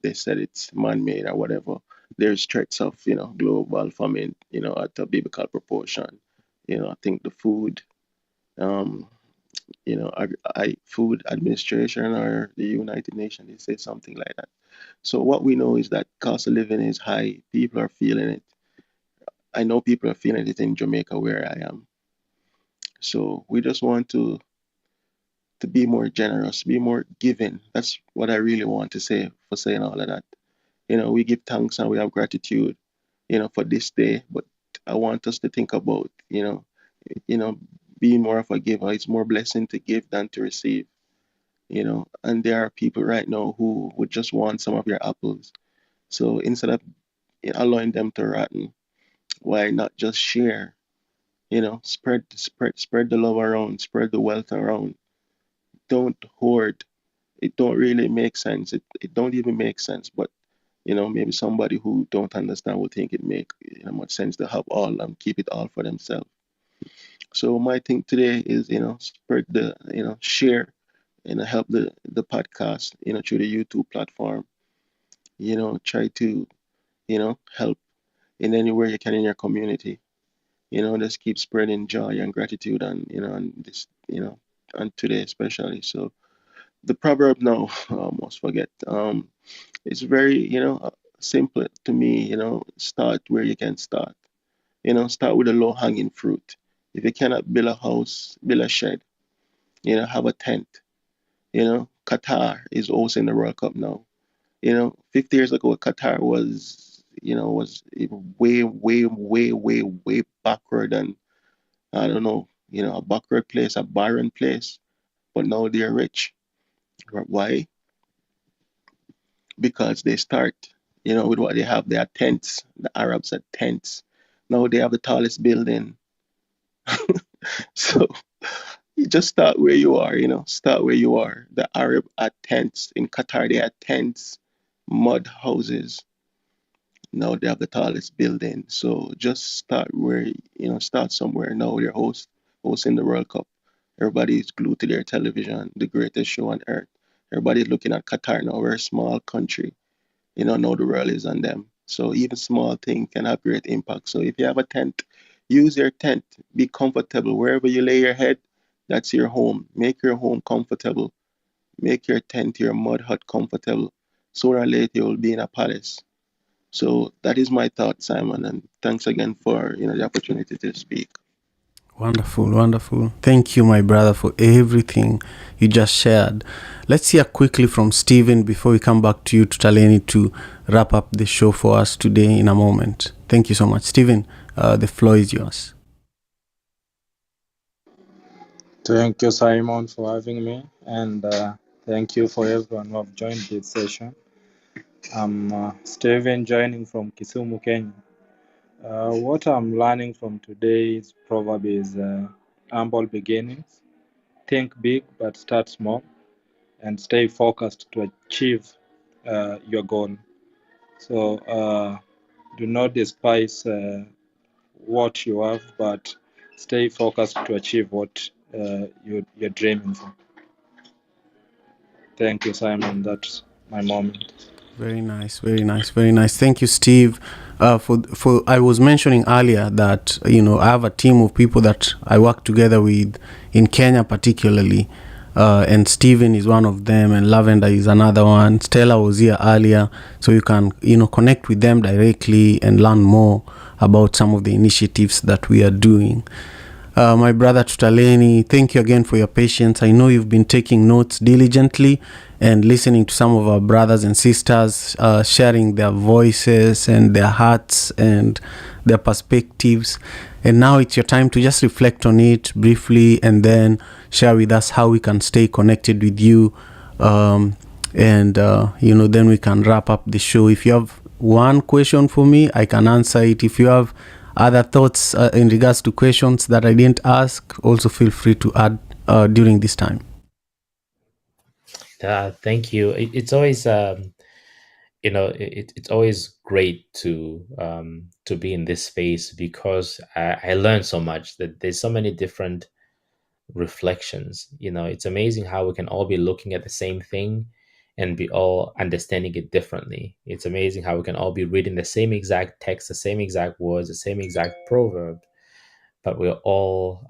they said it's man-made or whatever. There's threats of, global famine, at a biblical proportion. I think the um, Food Administration or the United Nations, they say something like that. So what we know is that cost of living is high. People are feeling it. I know people are feeling it in Jamaica where I am. So we just want to be more generous, be more giving. That's what I really want to say for saying all of that. We give thanks and we have gratitude, for this day. But I want us to think about, you know, being more of a giver. It's more blessing to give than to receive, And there are people right now who would just want some of your apples. So instead of allowing them to rotten, why not just share? Spread the love around, spread the wealth around. Don't hoard. It don't really make sense. It don't even make sense. But maybe somebody who don't understand will think it make much sense to have all and keep it all for themselves. So my thing today is spread the share help the podcast through the YouTube platform. Try to help in anywhere you can in your community. Just keep spreading joy and gratitude and and this and today especially. So the proverb now I almost forget. It's very, simple to me, start where you can start. Start with a low hanging fruit. If you cannot build a house, build a shed, have a tent. Qatar is hosting the World Cup now. 50 years ago, Qatar was way, way, way, way, way backward and I don't know, a backward place, a barren place, but now they're rich. Why? Because they start, with what they have. They are tents. The Arabs are tents. Now they have the tallest building. So you just start where you are, start where you are. The Arab are tents. In Qatar, they are tents, mud houses. Now they have the tallest building. So just start where, start somewhere. Now they're hosting the World Cup. Everybody's glued to their television, the greatest show on earth. Everybody's looking at Qatar now. We're a small country. Now the world is on them. So even small thing can have great impact. So if you have a tent, use your tent. Be comfortable. Wherever you lay your head, that's your home. Make your home comfortable. Make your tent, your mud hut comfortable. Sooner or later you will be in a palace. So that is my thought, Simon, and thanks again for the opportunity to speak. Wonderful, wonderful. Thank you, my brother, for everything you just shared. Let's hear quickly from Stephen before we come back to you, Tutaleni, to wrap up the show for us today in a moment. Thank you so much. Stephen, the floor is yours. Thank you, Simon, for having me, and thank you for everyone who have joined this session. I'm Steven, joining from Kisumu, Kenya. What I'm learning from today's proverb is humble beginnings. Think big, but start small, and stay focused to achieve your goal. So do not despise what you have, but stay focused to achieve what you're dreaming for. Thank you, Simon. That's my moment. Very nice, very nice, very nice. Thank you, Steve. For I was mentioning earlier that I have a team of people that I work together with in Kenya, particularly, and Steven is one of them, and Lavender is another one. Stella was here earlier, so you can connect with them directly and learn more about some of the initiatives that we are doing. My brother Tutaleni, thank you again for your patience. I know you've been taking notes diligently and listening to some of our brothers and sisters sharing their voices and their hearts and their perspectives. And now it's your time to just reflect on it briefly and then share with us how we can stay connected with you. Then we can wrap up the show. If you have one question for me, I can answer it. If you have other thoughts in regards to questions that I didn't ask, also feel free to add during this time. Thank you. It's always it's always great to be in this space because I learned so much. That there's so many different reflections. It's amazing how we can all be looking at the same thing and be all understanding it differently. It's amazing how we can all be reading the same exact text, the same exact words, the same exact proverb, but we're all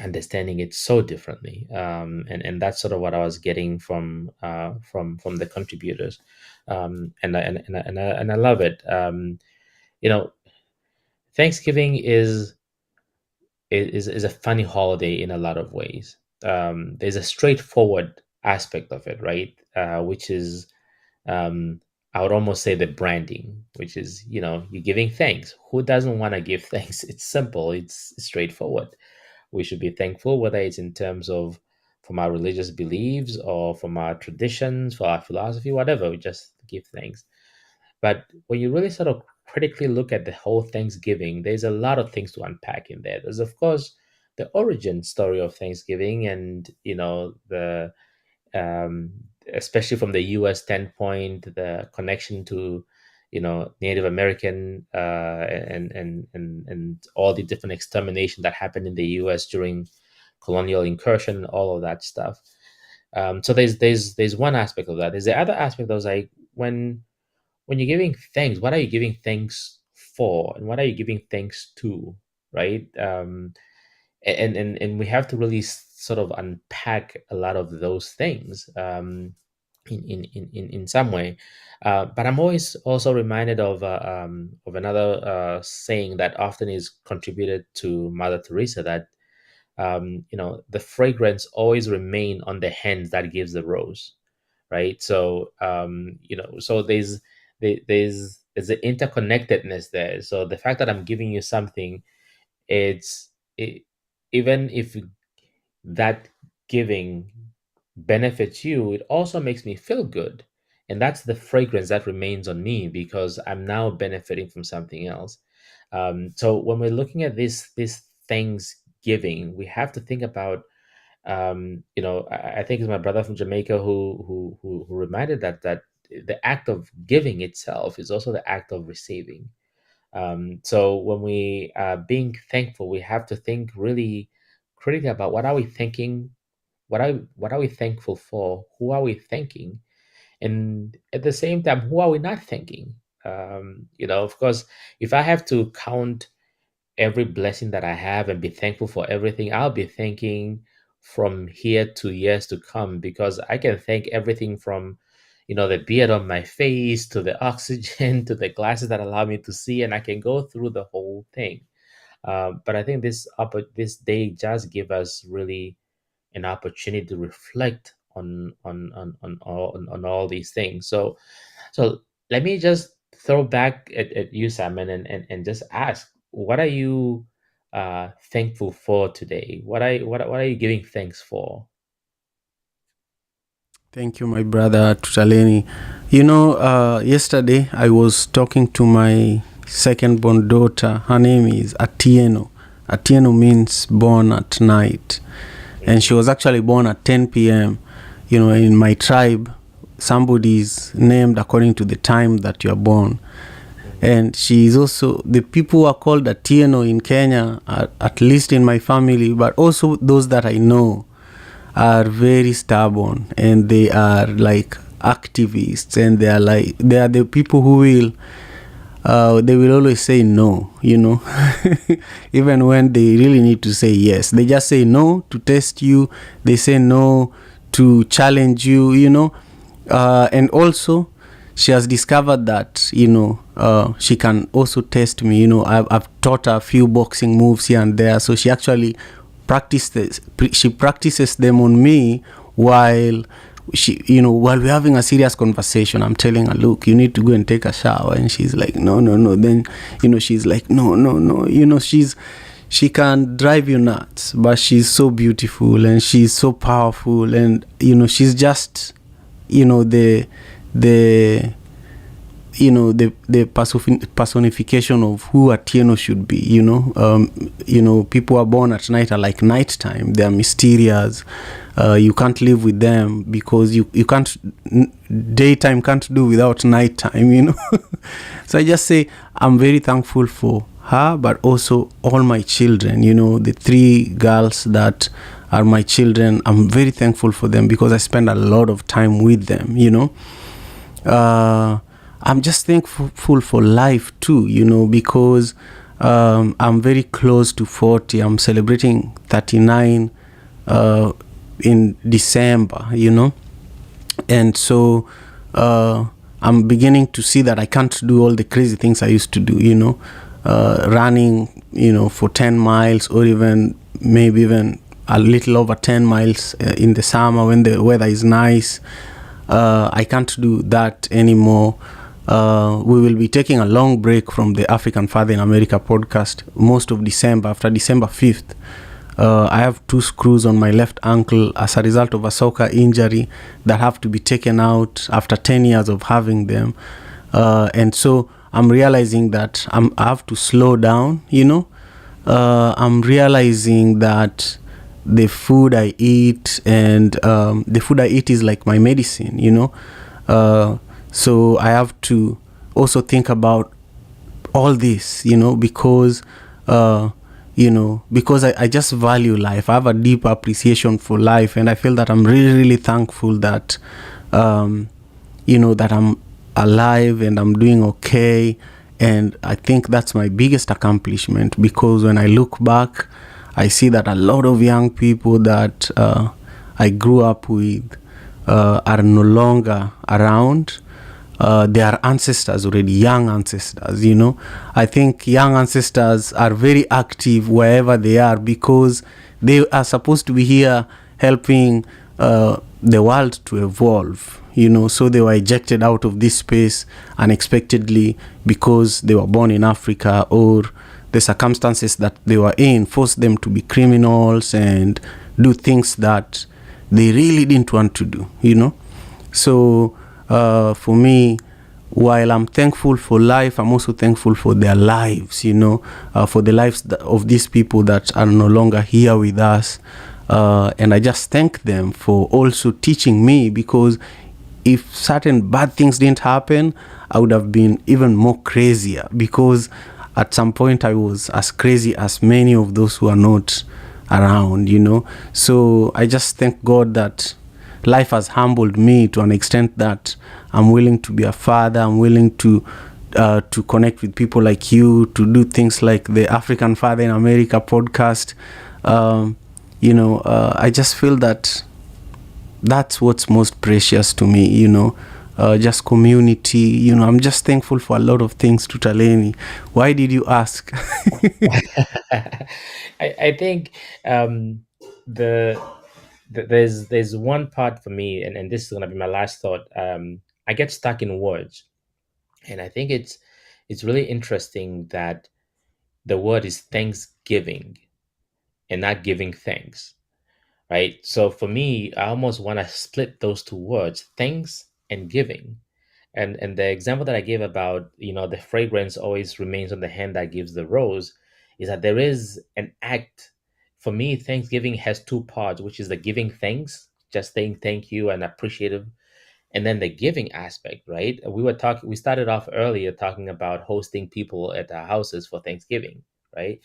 understanding it so differently. And that's sort of what I was getting from the contributors, and I love it. Thanksgiving is a funny holiday in a lot of ways. There's a straightforward aspect of it, right? Which is, I would almost say, the branding, which is, you're giving thanks. Who doesn't want to give thanks? It's simple, it's straightforward. We should be thankful, whether it's in terms of from our religious beliefs or from our traditions, for our philosophy, whatever. We just give thanks. But when you really sort of critically look at the whole Thanksgiving, there's a lot of things to unpack in there. There's, of course, the origin story of Thanksgiving, and the um, especially from the U.S. standpoint, the connection to Native American and all the different extermination that happened in the U.S. during colonial incursion, all of that stuff. So there's one aspect of that. There's the other aspect that was like, when you're giving thanks, what are you giving thanks for, and what are you giving thanks to, right? And we have to really sort of unpack a lot of those things in some way. But I'm always also reminded of another saying that often is contributed to Mother Teresa, that the fragrance always remain on the hand that gives the rose, right? So so there's the interconnectedness there. So the fact that I'm giving you something, it, even if that giving benefits you, it also makes me feel good. And that's the fragrance that remains on me because I'm now benefiting from something else. So when we're looking at this Thanksgiving, we have to think about, I think it's my brother from Jamaica who reminded that the act of giving itself is also the act of receiving. So when we are being thankful, we have to think really critically about what are we thinking, what are we thankful for, who are we thanking, and at the same time, who are we not thanking? Of course, if I have to count every blessing that I have and be thankful for everything, I'll be thanking from here to years to come, because I can thank everything from, the beard on my face to the oxygen to the glasses that allow me to see, and I can go through the whole thing. But I think this day just give us really an opportunity to reflect on all these things. So let me just throw back at you, Simon, and just ask, what are you thankful for today? What are you giving thanks for? Thank you, my brother Tutaleni. Yesterday I was talking to my second born daughter. Her name is Atieno. Atieno means born at night. And she was actually born at 10 p.m. In my tribe, somebody's named according to the time that you are born. And she is also, the people who are called Atieno in Kenya, at least in my family, but also those that I know, are very stubborn, and they are like activists, and they are the people who they will always say no, even when they really need to say yes. They just say no to test you. They say no to challenge you, and also she has discovered that, she can also test me. I've taught her a few boxing moves here and there, so she actually practices them on me while while we're having a serious conversation. I'm telling her, look, you need to go and take a shower, and she's like, no. Then she's like, no. She can drive you nuts, but she's so beautiful and she's so powerful, and she's just the personification of who Atieno should be. People are born at night are like nighttime. They are mysterious. You can't live with them because you can't, daytime can't do without nighttime. So I just say I'm very thankful for her, but also all my children. The 3 girls that are my children, I'm very thankful for them because I spend a lot of time with them. I'm just thankful for life too, because I'm very close to 40. I'm celebrating 39 in December, and so I'm beginning to see that I can't do all the crazy things I used to do, running, for 10 miles or maybe even a little over 10 miles in the summer when the weather is nice. I can't do that anymore. We will be taking a long break from the African Father in America podcast most of December. After December 5th, I have 2 screws on my left ankle as a result of a soccer injury that have to be taken out after 10 years of having them. And so I'm realizing that I have to slow down, I'm realizing that the food I eat, and the food I eat is like my medicine, so I have to also think about all this, because I just value life. I have a deep appreciation for life, and I feel that I'm really, really thankful that that I'm alive and I'm doing okay. And I think that's my biggest accomplishment, because when I look back, I see that a lot of young people that I grew up with are no longer around. They are ancestors already, young ancestors, I think young ancestors are very active wherever they are, because they are supposed to be here helping the world to evolve, so they were ejected out of this space unexpectedly because they were born in Africa, or the circumstances that they were in forced them to be criminals and do things that they really didn't want to do, So for me, while I'm thankful for life, I'm also thankful for their lives, for the lives of these people that are no longer here with us. And I just thank them for also teaching me, because if certain bad things didn't happen, I would have been even more crazier, because at some point I was as crazy as many of those who are not around, So I just thank God that life has humbled me to an extent that I'm willing to be a father. I'm willing to connect with people like you, to do things like the African Father in America podcast. I just feel that that's what's most precious to me, just community. I'm just thankful for a lot of things, Tutaleni. Why did you ask? I think the, there's one part for me, and this is gonna be my last thought. I get stuck in words, and I think it's really interesting that the word is thanksgiving and not giving thanks, right? So for me, I almost want to split those two words, thanks and giving. And the example that I gave about, the fragrance always remains on the hand that gives the rose, is that there is an act. For me, Thanksgiving has two parts, which is the giving thanks, just saying thank you and appreciative, and then the giving aspect, right? We started off earlier talking about hosting people at our houses for Thanksgiving, right?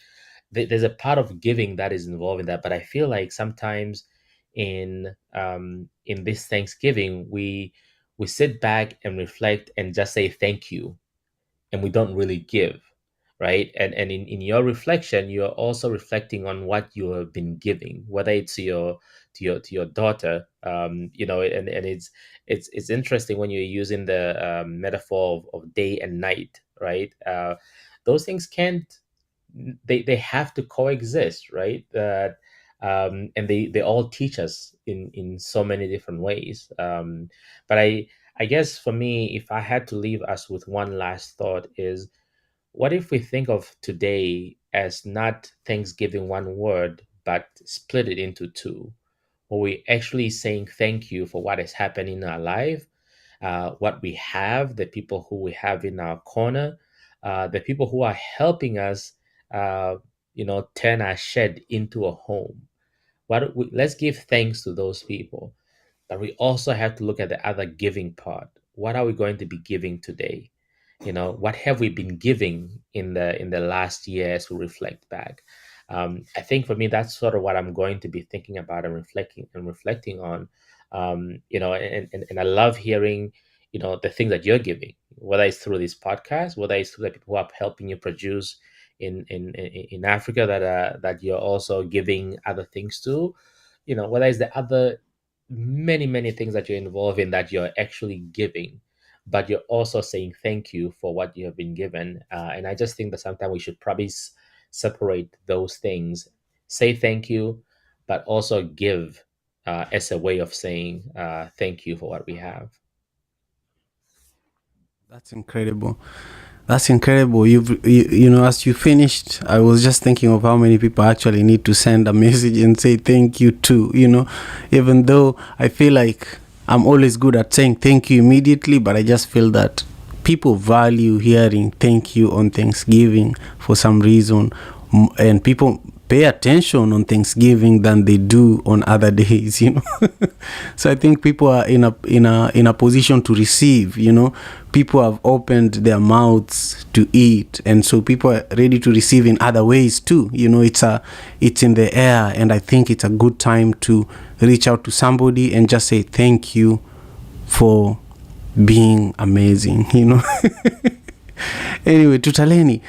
There's a part of giving that is involved in that, but I feel like sometimes in this Thanksgiving, we sit back and reflect and just say thank you, and we don't really give, right? And in your reflection, you're also reflecting on what you have been giving, whether it's to your daughter, and it's interesting when you're using the metaphor of day and night, right? Those things can't, they have to coexist, right? And they all teach us in so many different ways. But I guess for me, if I had to leave us with one last thought, is what if we think of today as not Thanksgiving one word, but split it into two? Where we actually saying thank you for what has happened in our life, what we have, the people who we have in our corner, the people who are helping us, turn our shed into a home. Let's give thanks to those people. But we also have to look at the other giving part. What are we going to be giving today? What have we been giving in the last year as we reflect back? I think for me, that's sort of what I'm going to be thinking about and reflecting on. And I love hearing, the things that you're giving, whether it's through this podcast, whether it's through the people who are helping you produce in Africa, that you're also giving other things to, whether it's the other many things that you're involved in that you're actually giving, but you're also saying thank you for what you have been given. And I just think that sometimes we should probably separate those things, say thank you, but also give, as a way of saying thank you for what we have. That's incredible. That's incredible. As you finished, I was just thinking of how many people actually need to send a message and say thank you too. Even though I feel like I'm always good at saying thank you immediately, but I just feel that people value hearing thank you on Thanksgiving for some reason, and people pay attention on Thanksgiving than they do on other days. So I think people are in a position to receive. People have opened their mouths to eat, and so people are ready to receive in other ways too. It's in the air, and I think it's a good time to reach out to somebody and just say thank you for being amazing. Anyway, Tutaleni,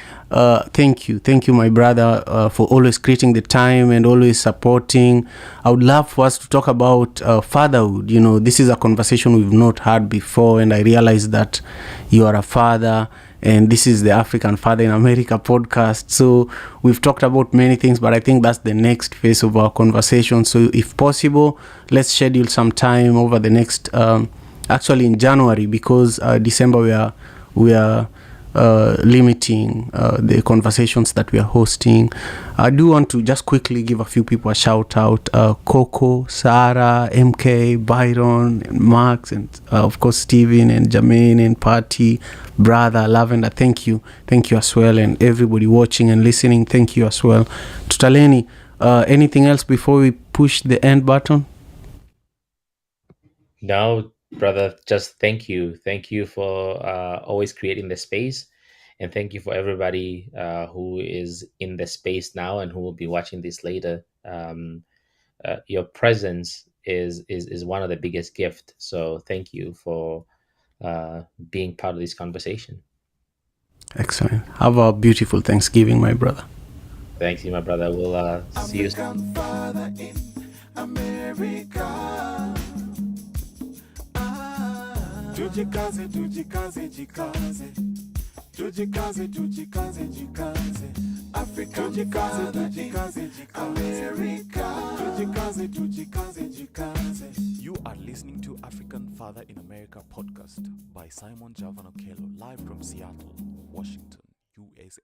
thank you, my brother, for always creating the time and always supporting. I would love for us to talk about fatherhood. This is a conversation we've not had before, and I realize that you are a father, and this is the African Father in America podcast. So we've talked about many things, but I think that's the next phase of our conversation. So if possible, let's schedule some time over the next, actually in January, because December we are limiting the conversations that we are hosting. I do want to just quickly give a few people a shout out: Coco, Sarah, MK, Byron, and Max, and of course Steven and Jermaine and Patty, brother Lavender. Thank you as well, and everybody watching and listening, thank you as well. Tutaleni, anything else before we push the end button? No, brother, just thank you. Thank you for always creating the space. And thank you for everybody who is in the space now and who will be watching this later. Your presence is one of the biggest gifts. So thank you for being part of this conversation. Excellent. Have a beautiful Thanksgiving, my brother. Thanks, you, my brother. We'll see you soon. African Father in America. Tujikaze, tujikaze, jikaze. Tujikaze, tujikaze, jikaze. African father, jikaze, jikaze. America. Tujikaze, tujikaze, jikaze. You are listening to African Father in America podcast by Simon Javan Okello, live from Seattle, Washington, USA.